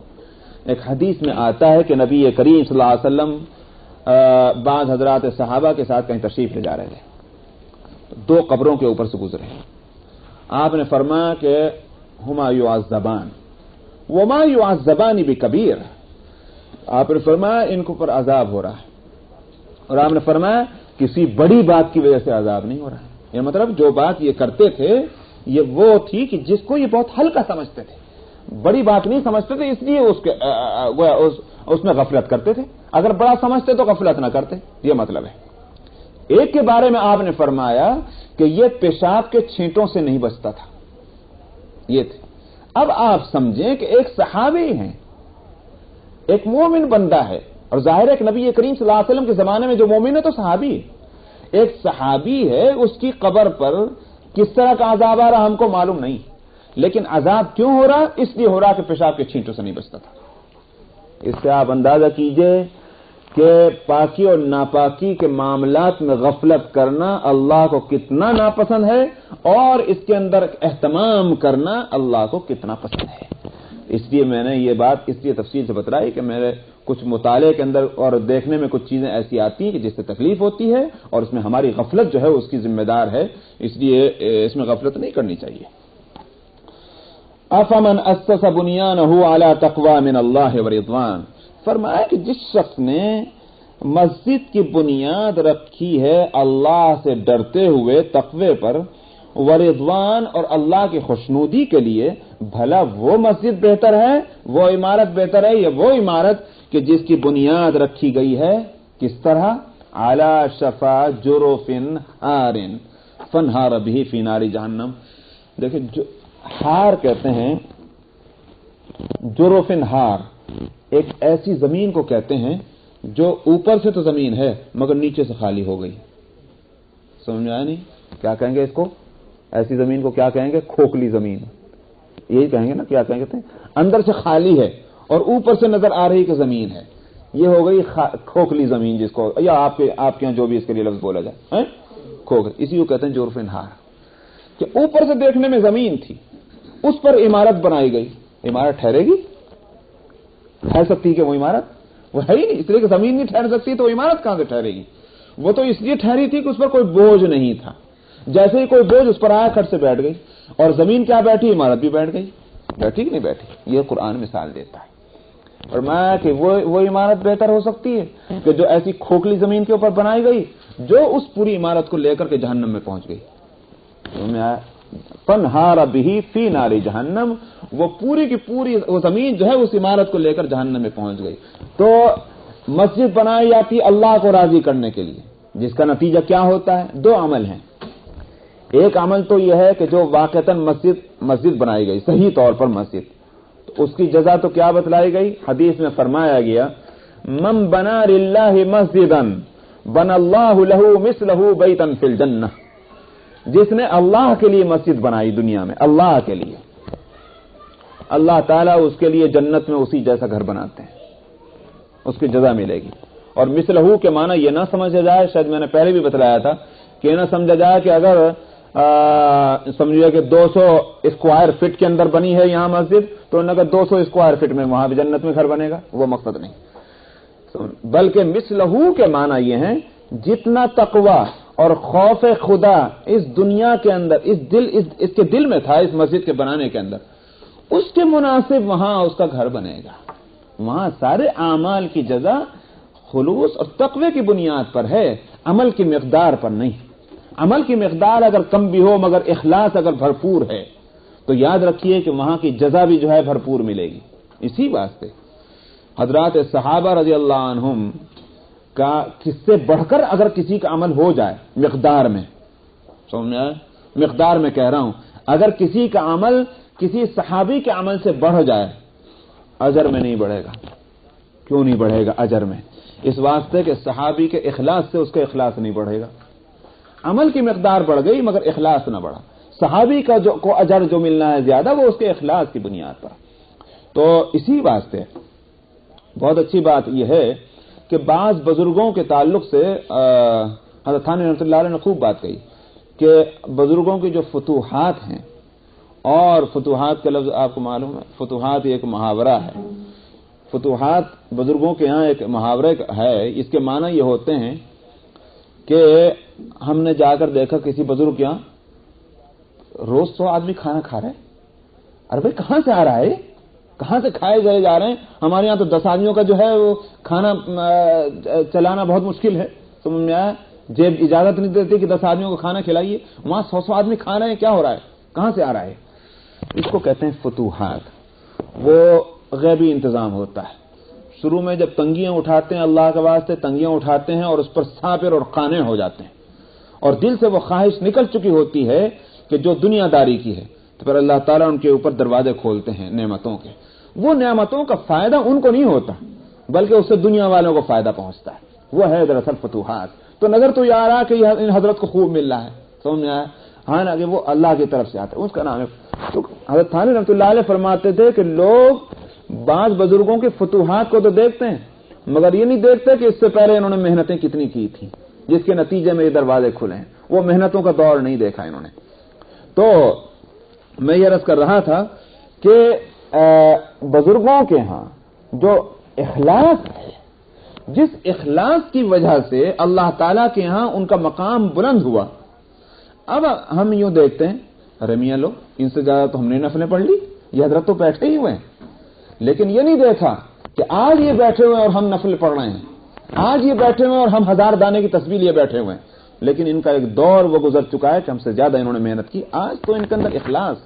ایک حدیث میں آتا ہے کہ نبی کریم صلی اللہ علیہ وسلم بعض حضرات صحابہ کے ساتھ کہیں تشریف لے جا رہے تھے, دو قبروں کے اوپر سے گزرے. آپ نے فرمایا کہ ہما یعذبان وما یعذبان بکبیر, آپ نے فرمایا ان کو پر عذاب ہو رہا ہے, اور آپ نے فرمایا کسی بڑی بات کی وجہ سے عذاب نہیں ہو رہا ہے. یہ مطلب جو بات یہ کرتے تھے یہ وہ تھی کہ جس کو یہ بہت ہلکا سمجھتے تھے, بڑی بات نہیں سمجھتے تھے, اس لیے اس میں غفلت کرتے تھے. اگر بڑا سمجھتے تو غفلت نہ کرتے, یہ مطلب ہے. ایک کے بارے میں آپ نے فرمایا کہ یہ پیشاب کے چھینٹوں سے نہیں بچتا تھا, یہ تھے. اب آپ سمجھیں کہ ایک صحابی ہیں, ایک مومن بندہ ہے, اور ظاہر ہے کہ نبی کریم صلی اللہ علیہ وسلم کے زمانے میں جو مومن ہے تو صحابی ہے. ایک صحابی ہے, اس کی قبر پر کس طرح کا عذاب آ رہا ہم کو معلوم نہیں, لیکن عذاب کیوں ہو رہا؟ اس لیے ہو رہا کہ پیشاب کے چھینٹوں سے نہیں بچتا تھا. اس سے آپ اندازہ کیجئے کہ پاکی اور ناپاکی کے معاملات میں غفلت کرنا اللہ کو کتنا ناپسند ہے, اور اس کے اندر اہتمام کرنا اللہ کو کتنا پسند ہے. اس لیے میں نے یہ بات اس لیے تفصیل سے بتلائی کہ میرے کچھ مطالعے کے اندر اور دیکھنے میں کچھ چیزیں ایسی آتی ہیں کہ جس سے تکلیف ہوتی ہے, اور اس میں ہماری غفلت جو ہے اس کی ذمہ دار ہے, اس لیے اس میں غفلت نہیں کرنی چاہیے. افمن اسس بنیانہ علی تقوی من اللہ ورضوان, فرمایا کہ جس شخص نے مسجد کی بنیاد رکھی ہے اللہ سے ڈرتے ہوئے تقوی پر, ورضوان اور اللہ کی خوشنودی کے لیے, بھلا وہ مسجد بہتر ہے, وہ عمارت بہتر ہے, یا وہ عمارت کہ جس کی بنیاد رکھی گئی ہے کس طرح علی شفا جرف ہار فانہار بہ فی نار جہنم. دیکھیں ہار کہتے ہیں, جرف ہار ایک ایسی زمین کو کہتے ہیں جو اوپر سے تو زمین ہے مگر نیچے سے خالی ہو گئی. سمجھ میں آیا نہیں؟ کیا کہیں گے اس کو؟ ایسی زمین کو کیا کہیں گے؟ کھوکھلی زمین, یہی کہیں گے نا. کیا کہیں گے؟ اندر سے خالی ہے اور اوپر سے نظر آ رہی کہ زمین ہے, یہ ہو گئی کھوکھلی زمین, جس کو یا آپ کے یہاں جو بھی اس کے لیے لفظ بولا جائے, کھوکھلی, اسی کو کہتے ہیں جرف ہار. کہ اوپر سے دیکھنے میں زمین تھی, اس پر عمارت بنائی گئی. عمارت ٹھہرے گی؟ ٹھہر سکتی ہے کہ وہ عمارت؟ وہ ہے ہی نہیں. اس لیے کہ زمین نہیں ٹھہر سکتی تو عمارت کہاں سے ٹھہرے گی؟ وہ تو اس لیے ٹھہری تھی کہ اس پر کوئی بوجھ نہیں تھا. جیسے ہی کوئی بوجھ اس پر آیا کھٹ سے بیٹھ گئی, اور زمین کیا بیٹھی؟ عمارت بھی بیٹھ گئی. بیٹھی کہ نہیں بیٹھی؟ یہ قرآن مثال دیتا ہے۔ فرمایا کہ وہ عمارت بہتر ہو سکتی ہے کہ جو ایسی کھوکھلی زمین کے اوپر بنائی گئی جو اس پوری عمارت کو لے کر کے جہنم میں پہنچ گئی۔ فانہار بہ فی نار جہنم، وہ پوری کی پوری وہ زمین جو ہے اس عمارت کو لے کر جہنم میں پہنچ گئی۔ تو مسجد بنائی جاتی اللہ کو راضی کرنے کے لیے، جس کا نتیجہ کیا ہوتا ہے؟ دو عمل ہیں۔ ایک عمل تو یہ ہے کہ جو واقعتاً مسجد بنائی گئی، صحیح طور پر مسجد، تو اس کی جزا تو کیا بتلائی گئی؟ حدیث میں فرمایا گیا من بنا للہ مسجدا بنا اللہ لہ مثلہ بیتا فی الجنہ، جس نے اللہ کے لیے مسجد بنائی دنیا میں، اللہ کے لیے، اللہ تعالیٰ اس کے لیے جنت میں اسی جیسا گھر بناتے ہیں، اس کی جزا ملے گی۔ اور مثلہ کے معنی یہ نہ سمجھا جائے، شاید میں نے پہلے بھی بتلایا تھا کہ یہ نہ سمجھا جائے کہ اگر سمجھیے کہ 200 اسکوائر فٹ کے اندر بنی ہے یہاں مسجد تو اگر 200 اسکوائر فٹ میں وہاں بھی جنت میں گھر بنے گا، وہ مقصد نہیں، بلکہ مثلہ کے معنی یہ ہیں جتنا تقوی اور خوف خدا اس دنیا کے اندر اس کے دل میں تھا، اس مسجد کے بنانے کے اندر، اس کے مناسب وہاں اس کا گھر بنے گا۔ وہاں سارے اعمال کی جزا خلوص اور تقوی کی بنیاد پر ہے، عمل کی مقدار پر نہیں۔ عمل کی مقدار اگر کم بھی ہو مگر اخلاص اگر بھرپور ہے تو یاد رکھیے کہ وہاں کی جزا بھی جو ہے بھرپور ملے گی۔ اسی واسطے حضرات صحابہ رضی اللہ عنہم کا کس سے بڑھ کر اگر کسی کا عمل ہو جائے مقدار میں، سمجھ آئے؟ مقدار میں کہہ رہا ہوں، اگر کسی کا عمل کسی صحابی کے عمل سے بڑھ جائے، اجر میں نہیں بڑھے گا۔ کیوں نہیں بڑھے گا اجر میں؟ اس واسطے کہ صحابی کے اخلاص سے اس کا اخلاص نہیں بڑھے گا۔ عمل کی مقدار بڑھ گئی مگر اخلاص نہ بڑھا، صحابی کا کو اجر جو ملنا ہے زیادہ وہ اس کے اخلاص کی بنیاد پر۔ تو اسی واسطے بہت اچھی بات یہ ہے کہ بعض بزرگوں کے تعلق سے حضرت تھانوی رحمۃ اللہ علیہ نے خوب بات کہی کہ بزرگوں کی جو فتوحات ہیں، اور فتوحات کا لفظ آپ کو معلوم ہے، فتوحات ایک محاورہ ہے، فتوحات بزرگوں کے ہاں ایک محاورہ ہے، اس کے معنی یہ ہوتے ہیں کہ ہم نے جا کر دیکھا کسی بزرگ کے یہاں روز 100 آدمی کھانا کھا رہے ہیں، ارے بھائی کہاں سے آ رہا ہے، کہاں سے کھائے چلے جا رہے ہیں؟ ہمارے یہاں تو 10 آدمیوں کا جو ہے وہ کھانا چلانا بہت مشکل ہے، سمجھ میں آیا؟ جیب اجازت نہیں دیتی کہ 10 آدمیوں کو کھانا کھلائیے، وہاں 100 آدمی کھا رہے ہیں، کیا ہو رہا ہے، کہاں سے آ رہا ہے؟ اس کو کہتے ہیں فتوحات۔ وہ غیبی انتظام ہوتا ہے، شروع میں جب تنگیاں اٹھاتے ہیں اللہ کے واسطے، تنگیاں اٹھاتے ہیں اور اس پر صابر اور قانع ہو جاتے ہیں، اور دل سے وہ خواہش نکل چکی ہوتی ہے کہ جو دنیا داری کی ہے، تو پھر اللہ تعالیٰ ان کے اوپر دروازے کھولتے ہیں نعمتوں کے۔ وہ نعمتوں کا فائدہ ان کو نہیں ہوتا بلکہ اس سے دنیا والوں کو فائدہ پہنچتا ہے، وہ ہے دراصل فتوحات۔ تو نظر تو یہ آ رہا کہ ان حضرت کو خوب مل رہا ہے، سمجھ میں آیا؟ ہاں نا کہ وہ اللہ کی طرف سے آتا ہے، اس کا نام ہے۔ تو حضرت تھانوی رحمۃ اللہ علیہ فرماتے تھے کہ لوگ بعض بزرگوں کے فتوحات کو تو دیکھتے ہیں مگر یہ نہیں دیکھتے کہ اس سے پہلے انہوں نے محنتیں کتنی کی تھیں جس کے نتیجے میں یہ دروازے کھلے ہیں، وہ محنتوں کا دور نہیں دیکھا انہوں نے۔ تو میں یہ عرض کر رہا تھا کہ بزرگوں کے ہاں جو اخلاص ہے، جس اخلاص کی وجہ سے اللہ تعالیٰ کے ہاں ان کا مقام بلند ہوا، اب ہم یوں دیکھتے ہیں ارے میاں لوگ ان سے زیادہ تو ہم نے نفلیں پڑھ لی، یہ حضرت تو بیٹھے ہی ہوئے ہیں، لیکن یہ نہیں دیکھا کہ آج یہ بیٹھے ہوئے اور ہم نفل پڑھ رہے ہیں، آج یہ بیٹھے ہوئے اور ہم 1000 دانے کی تسبیح لیے بیٹھے ہوئے ہیں، لیکن ان کا ایک دور وہ گزر چکا ہے کہ ہم سے زیادہ انہوں نے محنت کی۔ آج تو ان کے اندر اخلاص،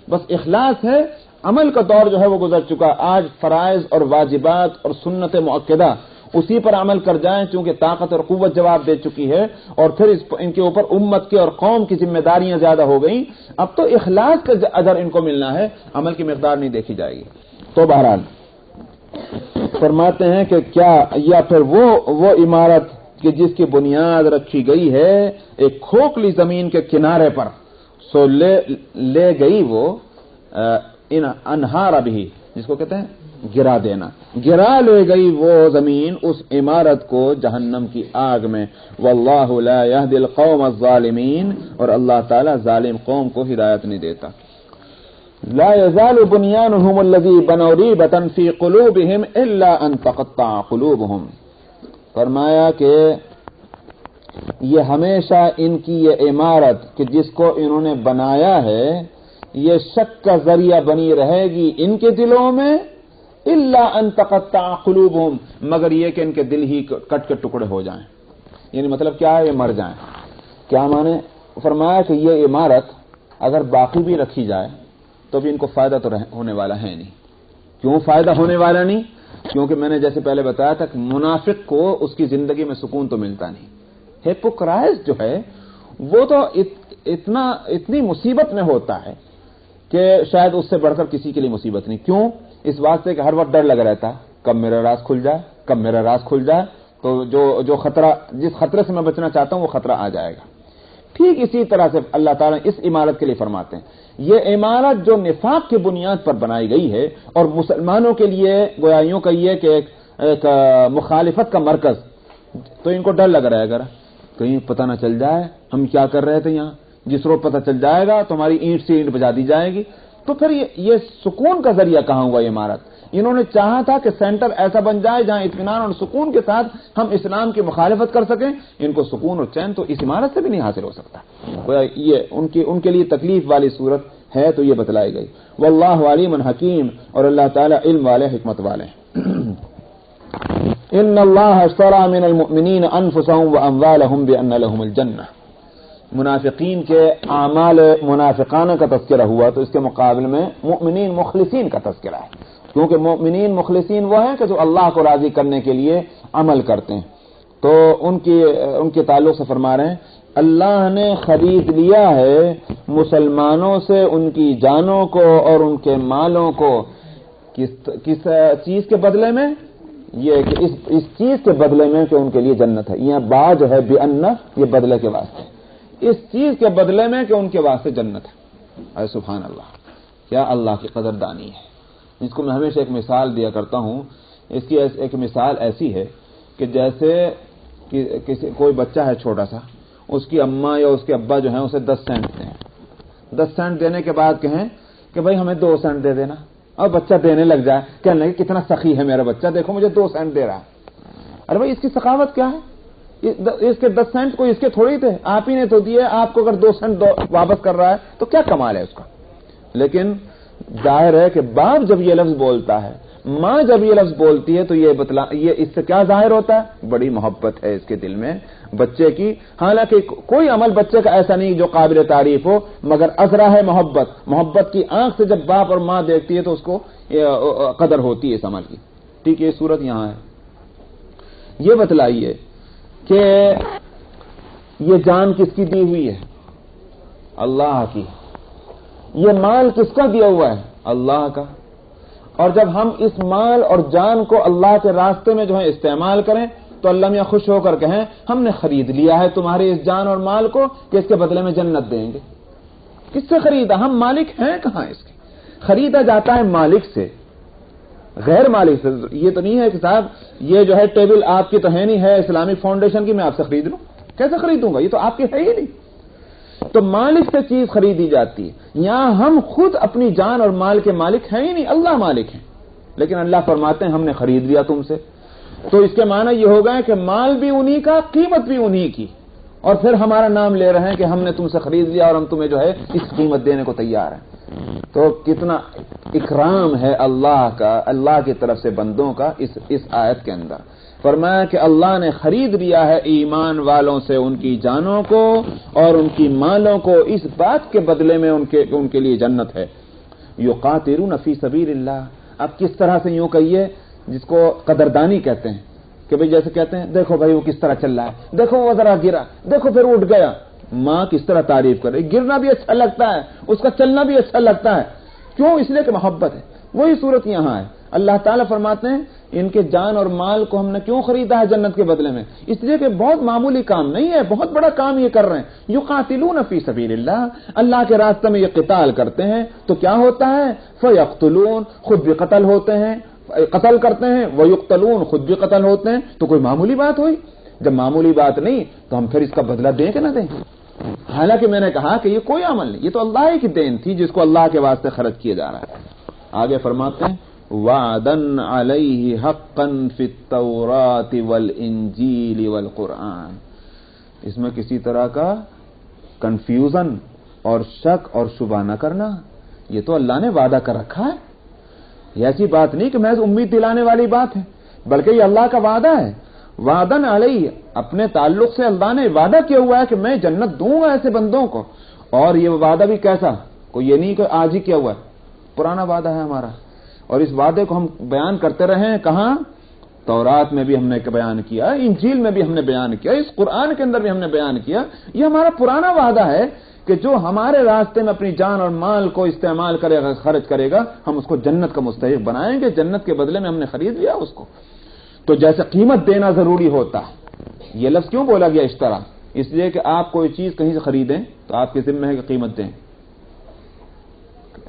بس اخلاص ہے، عمل کا دور جو ہے وہ گزر چکا۔ آج فرائض اور واجبات اور سنت مؤکدہ اسی پر عمل کر جائیں چونکہ طاقت اور قوت جواب دے چکی ہے، اور پھر ان کے اوپر امت کے اور قوم کی ذمہ داریاں زیادہ ہو گئیں، اب تو اخلاص کا اجر ان کو ملنا ہے، عمل کی مقدار نہیں دیکھی جائے گی۔ تو بہرحال فرماتے ہیں کہ کیا یا پھر وہ عمارت کہ جس کی بنیاد رکھی گئی ہے ایک کھوکھلی زمین کے کنارے پر، سو لے گئی وہ انہار بھی، جس کو کہتے ہیں گرا دینا، گرا لے گئی وہ زمین اس عمارت کو جہنم کی آگ میں۔ واللہ لا یہدی القوم الظالمین، اور اللہ تعالیٰ ظالم قوم کو ہدایت نہیں دیتا۔ لا يزال بنيانهم الذي بنوا ريبة في قلوبهم الا ان تقطع قلوبهم، فرمایا کہ یہ ہمیشہ ان کی یہ عمارت کہ جس کو انہوں نے بنایا ہے یہ شک کا ذریعہ بنی رہے گی ان کے دلوں میں، الا ان تقطع قلوبهم، مگر یہ کہ ان کے دل ہی کٹ کے ٹکڑے ہو جائیں. یعنی مطلب کیا ہے؟ یہ مر جائیں. کیا مانے؟ فرمایا کہ یہ عمارت اگر باقی بھی رکھی جائے تو بھی ان کو فائدہ تو ہونے والا ہے نہیں. کیوں فائدہ ہونے والا نہیں؟ کیونکہ میں نے جیسے پہلے بتایا تھا کہ منافق کو اس کی زندگی میں سکون تو ملتا نہیں. ہپوکرائٹ جو ہے وہ تو اتنی مصیبت میں ہوتا ہے کہ شاید اس سے بڑھ کر کسی کے لیے مصیبت نہیں. کیوں؟ اس واسطے کہ ہر وقت ڈر لگا رہتا کب میرا راز کھل جائے، کب میرا راز کھل جائے، تو جو خطرہ، جس خطرے سے میں بچنا چاہتا ہوں وہ خطرہ آ جائے گا. ٹھیک اسی طرح سے اللہ تعالیٰ اس عمارت کے لیے فرماتے ہیں یہ عمارت جو نفاق کی بنیاد پر بنائی گئی ہے اور مسلمانوں کے لیے گویا یوں کہیے کہ ایک مخالفت کا مرکز، تو ان کو ڈر لگ رہا ہے اگر کہیں پتہ نہ چل جائے ہم کیا کر رہے تھے یہاں، جس روز پتہ چل جائے گا تو ہماری اینٹ سے اینٹ بجا دی جائے گی. تو پھر یہ سکون کا ذریعہ کہاں ہوا؟ یہ عمارت انہوں نے چاہا تھا کہ سینٹر ایسا بن جائے جہاں اطمینان اور سکون کے ساتھ ہم اسلام کی مخالفت کر سکیں. ان کو سکون اور چین تو اس عمارت سے بھی نہیں حاصل ہو سکتا. یہ ان کے لیے تکلیف والی صورت ہے تو یہ بتلائی گئی. واللہ علیم حکیم، اور اللہ تعالی علم والے، حکمت والے ہیں. ان اللہ اشترى من المؤمنین انفسهم واموالهم بان لهم الجنہ. منافقین کے اعمال منافقانہ کا تذکرہ ہوا تو اس کے مقابل میں مؤمنین مخلصین کا تذکرہ ہے، کیونکہ مؤمنین مخلصین وہ ہیں کہ جو اللہ کو راضی کرنے کے لیے عمل کرتے ہیں. تو ان کے تعلق سے فرما رہے ہیں اللہ نے خرید لیا ہے مسلمانوں سے ان کی جانوں کو اور ان کے مالوں کو. کس چیز کے بدلے میں؟ یہ کہ اس چیز کے بدلے میں کہ ان کے لیے جنت ہے. یہاں با جو ہے بِأَنَّ، یہ بدلے کے واسطے، اس چیز کے بدلے میں کہ ان کے واسطے جنت ہے. اے سبحان اللہ، کیا اللہ کی قدردانی ہے. اس کو میں ہمیشہ ایک مثال دیا کرتا ہوں. اس کی ایک مثال ایسی ہے کہ جیسے کوئی بچہ ہے چھوٹا سا، اس کی اماں یا اس کے ابا جو ہیں اسے 10 سینٹ دیں. 10 سینٹ دینے کے بعد کہیں کہ بھائی ہمیں 2 سینٹ دے دینا، اور بچہ دینے لگ جائے، کہنے لگے کتنا سخی ہے میرا بچہ، دیکھو مجھے 2 سینٹ دے رہا ہے. ارے بھائی اس کی سخاوت کیا ہے؟ اس کے 10 سینٹ کوئی اس کے تھوڑی تھے، آپ ہی نے تو دیے. آپ کو اگر 2 سینٹ واپس کر رہا ہے تو کیا کمال ہے اس کا. لیکن ظاہر ہے کہ باپ جب یہ لفظ بولتا ہے، ماں جب یہ لفظ بولتی ہے تو یہ اس سے کیا ظاہر ہوتا ہے؟ بڑی محبت ہے اس کے دل میں بچے کی. حالانکہ کوئی عمل بچے کا ایسا نہیں جو قابل تعریف ہو، مگر اثرا ہے محبت کی آنکھ سے جب باپ اور ماں دیکھتی ہے تو اس کو قدر ہوتی ہے اس عمل کی. ٹھیک ہے، یہ صورت یہاں ہے. یہ بتلائیے کہ یہ جان کس کی دی ہوئی ہے؟ اللہ کی. یہ مال کس کا دیا ہوا ہے؟ اللہ کا. اور جب ہم اس مال اور جان کو اللہ کے راستے میں جو ہے استعمال کریں تو اللہ میاں خوش ہو کر کہیں ہم نے خرید لیا ہے تمہارے اس جان اور مال کو کہ اس کے بدلے میں جنت دیں گے. کس سے خریدا؟ ہم مالک ہیں کہاں اس کے؟ خریدا جاتا ہے مالک سے، غیر مالک سے. یہ تو نہیں ہے کہ صاحب یہ جو ہے ٹیبل آپ کی تو ہے نہیں، ہے اسلامک فاؤنڈیشن کی، میں آپ سے خرید لوں. کیسے خریدوں گا؟ یہ تو آپ کی ہے ہی نہیں. تو مالک سے چیز خریدی جاتی ہے. یہاں ہم خود اپنی جان اور مال کے مالک ہیں ہی نہیں، اللہ مالک ہیں. لیکن اللہ فرماتے ہیں ہم نے خرید لیا تم سے. تو اس کے معنی یہ ہو گئے کہ مال بھی انہی کا، قیمت بھی انہی کی، اور پھر ہمارا نام لے رہے ہیں کہ ہم نے تم سے خرید لیا اور ہم تمہیں جو ہے اس قیمت دینے کو تیار ہیں. تو کتنا اکرام ہے اللہ کا، اللہ کی طرف سے بندوں کا اس آیت کے اندر. فرمایا کہ اللہ نے خرید لیا ہے ایمان والوں سے ان کی جانوں کو اور ان کی مالوں کو اس بات کے بدلے میں ان کے لیے جنت ہے. یقاتلون فی سبیل اللہ. اب کس طرح سے یوں کہیے جس کو قدردانی کہتے ہیں کہ بھئی جیسے کہتے ہیں دیکھو بھائی وہ کس طرح چل رہا ہے، دیکھو وہ ذرا گرا، دیکھو پھر اٹھ گیا. ماں کس طرح تعریف کرے، گرنا بھی اچھا لگتا ہے، اس کا چلنا بھی اچھا لگتا ہے. کیوں؟ اس لیے کہ محبت ہے. وہی صورت یہاں ہے. اللہ تعالیٰ فرماتے ہیں ان کے جان اور مال کو ہم نے کیوں خریدا ہے جنت کے بدلے میں؟ اس لیے کہ بہت معمولی کام نہیں ہے، بہت بڑا کام یہ کر رہے ہیں. یقاتلون فی سبیل اللہ، اللہ کے راستے میں یہ قتال کرتے ہیں تو کیا ہوتا ہے؟ فیقتلون، خود بھی قتل ہوتے ہیں، قتل کرتے ہیں، ویقتلون، خود بھی قتل ہوتے ہیں. تو کوئی معمولی بات ہوئی؟ جب معمولی بات نہیں تو ہم پھر اس کا بدلہ دیں کہ نہ دیں؟ حالانکہ میں نے کہا کہ یہ کوئی عمل نہیں، یہ تو اللہ کی دین تھی جس کو اللہ کے واسطے خرچ کیا جا رہا ہے. آگے فرماتے ہیں وعدن علیہ حقا فی التوراۃ والانجیل والقرآن. اس میں کسی طرح کا کنفیوژن اور شک اور شبہ نہ کرنا یہ تو اللہ نے وعدہ کر رکھا ہے. یہ ایسی بات نہیں کہ محض امید دلانے والی بات ہے، بلکہ یہ اللہ کا وعدہ ہے. وعدن علیہ، اپنے تعلق سے اللہ نے وعدہ کیا ہوا ہے کہ میں جنت دوں گا ایسے بندوں کو. اور یہ وعدہ بھی کیسا؟ کوئی یہ نہیں کہ آج ہی کیا ہوا ہے، پرانا وعدہ ہے ہمارا. اور اس وعدے کو ہم بیان کرتے رہے ہیں. کہاں؟ تورات میں بھی ہم نے بیان کیا، انجیل میں بھی ہم نے بیان کیا، اس قرآن کے اندر بھی ہم نے بیان کیا. یہ ہمارا پرانا وعدہ ہے کہ جو ہمارے راستے میں اپنی جان اور مال کو استعمال کرے گا، خرچ کرے گا، ہم اس کو جنت کا مستحق بنائیں گے. جنت کے بدلے میں ہم نے خرید لیا اس کو. تو جیسے قیمت دینا ضروری ہوتا ہے، یہ لفظ کیوں بولا گیا اشترا؟ اس لیے کہ آپ کوئی چیز کہیں سے خریدیں تو آپ کے ذمہ ہے کہ قیمت دیں.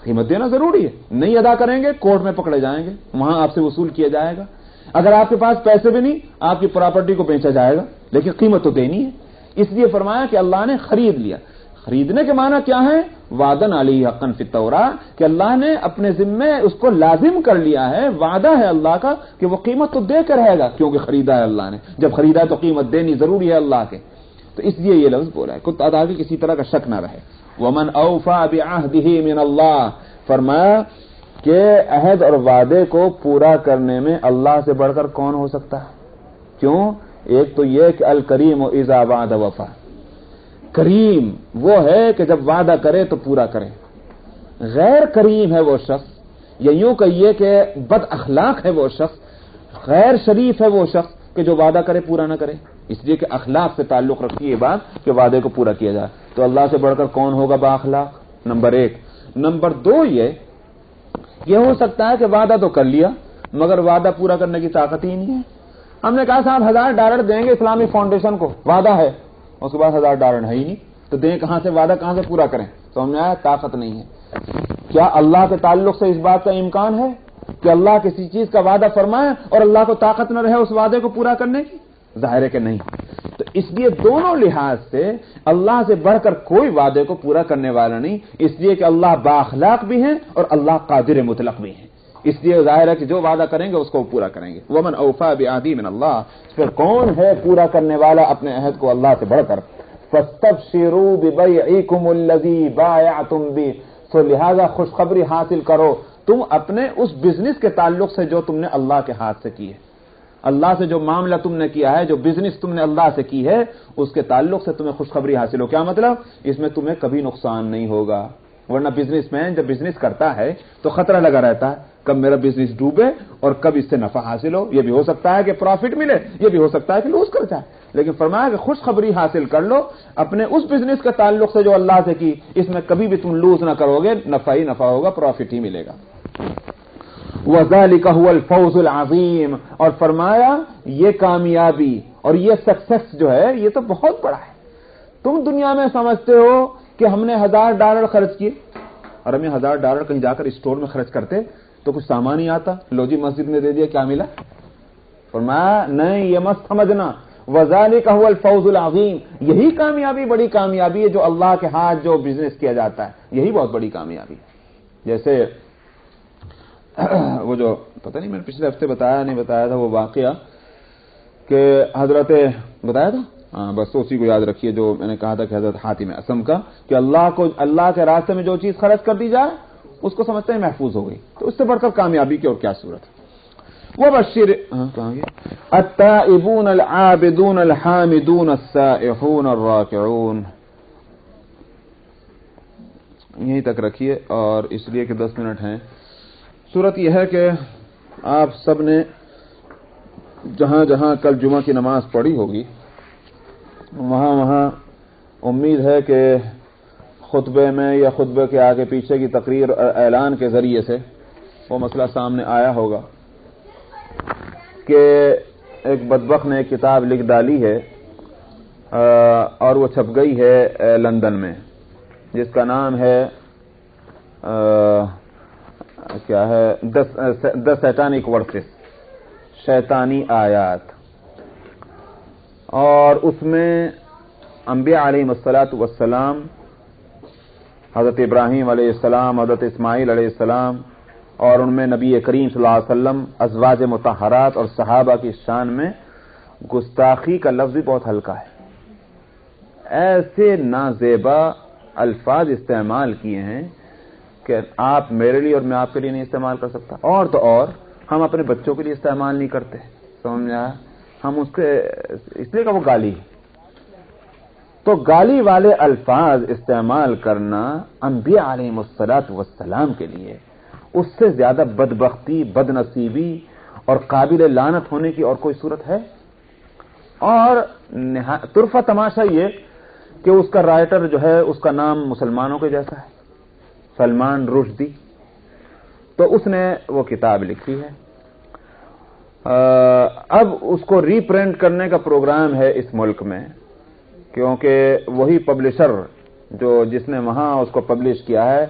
قیمت دینا ضروری ہے. نہیں ادا کریں گے کورٹ میں پکڑے جائیں گے، وہاں آپ سے وصول کیا جائے گا. اگر آپ کے پاس پیسے بھی نہیں، آپ کی پراپرٹی کو بیچا جائے گا، لیکن قیمت تو دینی ہے. اس لیے فرمایا کہ اللہ نے خرید لیا. خریدنے کے معنی کیا ہے؟ وعدن علیہ حقا فی التوراۃ، کہ اللہ نے اپنے ذمے اس کو لازم کر لیا ہے. وعدہ ہے اللہ کا کہ وہ قیمت تو دے کر رہے گا، کیونکہ خریدا ہے اللہ نے. جب خریدا ہے تو قیمت دینی ضروری ہے اللہ کے. تو اس لیے یہ لفظ بولا ہے کچھ ادا کی کسی طرح کا شک نہ رہے. ومن اوفى بعهده من اللہ، فرمایا کہ عہد اور وعدے کو پورا کرنے میں اللہ سے بڑھ کر کون ہو سکتا ہے؟ کیوں؟ ایک تو یہ کہ الکریم اذا وعد وفا. کریم وہ ہے کہ جب وعدہ کرے تو پورا کرے. غیر کریم ہے وہ شخص، یا یوں کہیے کہ بد اخلاق ہے وہ شخص، غیر شریف ہے وہ شخص کہ جو وعدہ کرے پورا نہ کرے. اس لیے کہ اخلاق سے تعلق رکھتی ہے بات کہ وعدے کو پورا کیا جائے. تو اللہ سے بڑھ کر کون ہوگا با اخلاق؟ نمبر ایک. نمبر دو، یہ ہو سکتا ہے کہ وعدہ تو کر لیا مگر وعدہ پورا کرنے کی طاقت ہی نہیں ہے. ہم نے کہا صاحب $1000 دیں گے اسلامی فاؤنڈیشن کو، وعدہ ہے، اس کے بعد $1000 ہے ہی نہیں، تو دیں کہاں سے؟ وعدہ کہاں سے پورا کریں؟ تو ہم نے کہا طاقت نہیں ہے. کیا اللہ کے تعلق سے اس بات کا امکان ہے کہ اللہ کسی چیز کا وعدہ فرمائے اور اللہ کو طاقت نہ رہے اس وعدے کو پورا کرنے کی؟ ظاہر ہے کہ نہیں. تو اس لیے دونوں لحاظ سے اللہ سے بڑھ کر کوئی وعدے کو پورا کرنے والا نہیں. اس لیے کہ اللہ بااخلاق بھی ہیں اور اللہ قادر مطلق بھی ہیں. اس لیے ظاہر ہے کہ جو وعدہ کریں گے اس کو پورا کریں گے. ومن اوفى بعهده من اللہ، پھر کون ہے پورا کرنے والا اپنے عہد کو اللہ سے بڑھ کر؟ فاستبشروا ببيعكم الذي بايعتم به، تو لہذا خوشخبری حاصل کرو تم اپنے اس بزنس کے تعلق سے جو تم نے اللہ کے ہاتھ سے کی ہے. اللہ سے جو معاملہ تم نے کیا ہے، جو بزنس تم نے اللہ سے کی ہے، اس کے تعلق سے تمہیں خوشخبری حاصل ہو. کیا مطلب؟ اس میں تمہیں کبھی نقصان نہیں ہوگا. ورنہ بزنس مین جب بزنس کرتا ہے تو خطرہ لگا رہتا ہے، کب میرا بزنس ڈوبے اور کب اس سے نفع حاصل ہو. یہ بھی ہو سکتا ہے کہ پروفٹ ملے، یہ بھی ہو سکتا ہے کہ لوز کر جائے. لیکن فرمایا کہ خوشخبری حاصل کر لو اپنے اس بزنس کے تعلق سے جو اللہ سے کی، اس میں کبھی بھی تم لوز نہ کرو گے، نفع ہی نفع ہوگا، پروفٹ ہی ملے گا. وَذَلِكَ هُوَ الْفَوْزُ الْعَظِيمُ، اور فرمایا یہ کامیابی اور یہ سکسیس جو ہے یہ تو بہت بڑا ہے. تم دنیا میں سمجھتے ہو کہ ہم نے $1000 خرچ کیے اور ہمیں $1000 کہیں جا کر اسٹور میں خرچ کرتے تو کچھ سامان ہی آتا، لو جی مسجد میں دے دیا، کیا ملا؟ فرمایا نہیں، یہ مت سمجھنا. وَذَلِكَ هُوَ الْفَوْزُ الْعَظِيمُ، یہی کامیابی بڑی کامیابی ہے جو اللہ کے ہاتھ جو بزنس کیا جاتا ہے، یہی بہت بڑی کامیابی. جیسے وہ جو پتہ نہیں میں نے پچھلے ہفتے بتایا نہیں بتایا تھا وہ واقعہ کہ حضرت بتایا تھا، ہاں بس اسی کو یاد رکھیے جو میں نے کہا تھا کہ حضرت حاتم اسم کا، کہ اللہ کے راستے میں جو چیز خرچ کر دی جائے اس کو سمجھتے ہیں محفوظ ہو گئی. تو اس سے بڑھ کر کامیابی کی اور کیا صورت ہے. وبشر التائبون العابدون الحامدون السائحون الراکعون. یہیں تک رکھیے اور اس لیے کہ 10 منٹ ہیں. صورت یہ ہے کہ آپ سب نے جہاں جہاں کل جمعہ کی نماز پڑھی ہوگی وہاں امید ہے کہ خطبے میں یا خطبے کے آگے پیچھے کی تقریر اور اعلان کے ذریعے سے وہ مسئلہ سامنے آیا ہوگا کہ ایک بدبخت نے ایک کتاب لکھ ڈالی ہے اور وہ چھپ گئی ہے لندن میں، جس کا نام ہے کیا ہے The Satanic Verses، شیطانی آیات. اور اس میں انبیاء علیہم السلام، حضرت ابراہیم علیہ السلام، حضرت اسماعیل علیہ السلام، اور ان میں نبی کریم صلی اللہ علیہ وسلم، ازواج مطہرات اور صحابہ کی شان میں گستاخی کا لفظ بھی بہت ہلکا ہے. ایسے نازیبا الفاظ استعمال کیے ہیں کہ آپ میرے لیے اور میں آپ کے لیے نہیں استعمال کر سکتا. اور تو اور ہم اپنے بچوں کے لیے استعمال نہیں کرتے. سمجھا؟ ہم اس کے اس لیے کہ وہ گالی. تو گالی والے الفاظ استعمال کرنا انبیاء علیہم الصلوۃ والسلام کے لیے اس سے زیادہ بدبختی، بد نصیبی اور قابل لعنت ہونے کی اور کوئی صورت ہے؟ اور طرفہ تماشا یہ کہ اس کا رائٹر جو ہے اس کا نام مسلمانوں کے جیسا ہے، سلمان رشدی. تو اس نے وہ کتاب لکھی ہے. اب اس کو ری پرنٹ کرنے کا پروگرام ہے اس ملک میں، کیونکہ وہی پبلشر جس نے وہاں اس کو پبلش کیا ہے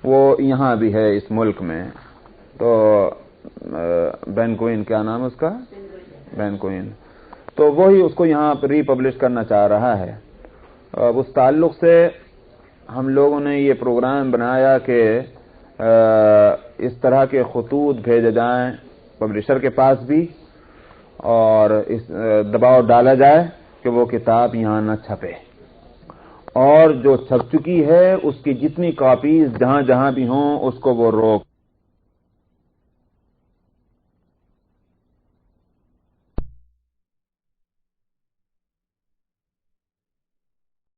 وہ یہاں بھی ہے اس ملک میں. تو بین کوئن، کیا نام ہے اس کا؟ بین کوئن. تو وہی اس کو یہاں ری پبلش کرنا چاہ رہا ہے. اب اس تعلق سے ہم لوگوں نے یہ پروگرام بنایا کہ اس طرح کے خطوط بھیجے جائیں پبلشر کے پاس بھی، اور اس دباؤ ڈالا جائے کہ وہ کتاب یہاں نہ چھپے، اور جو چھپ چکی ہے اس کی جتنی کاپیز جہاں جہاں بھی ہوں اس کو وہ روک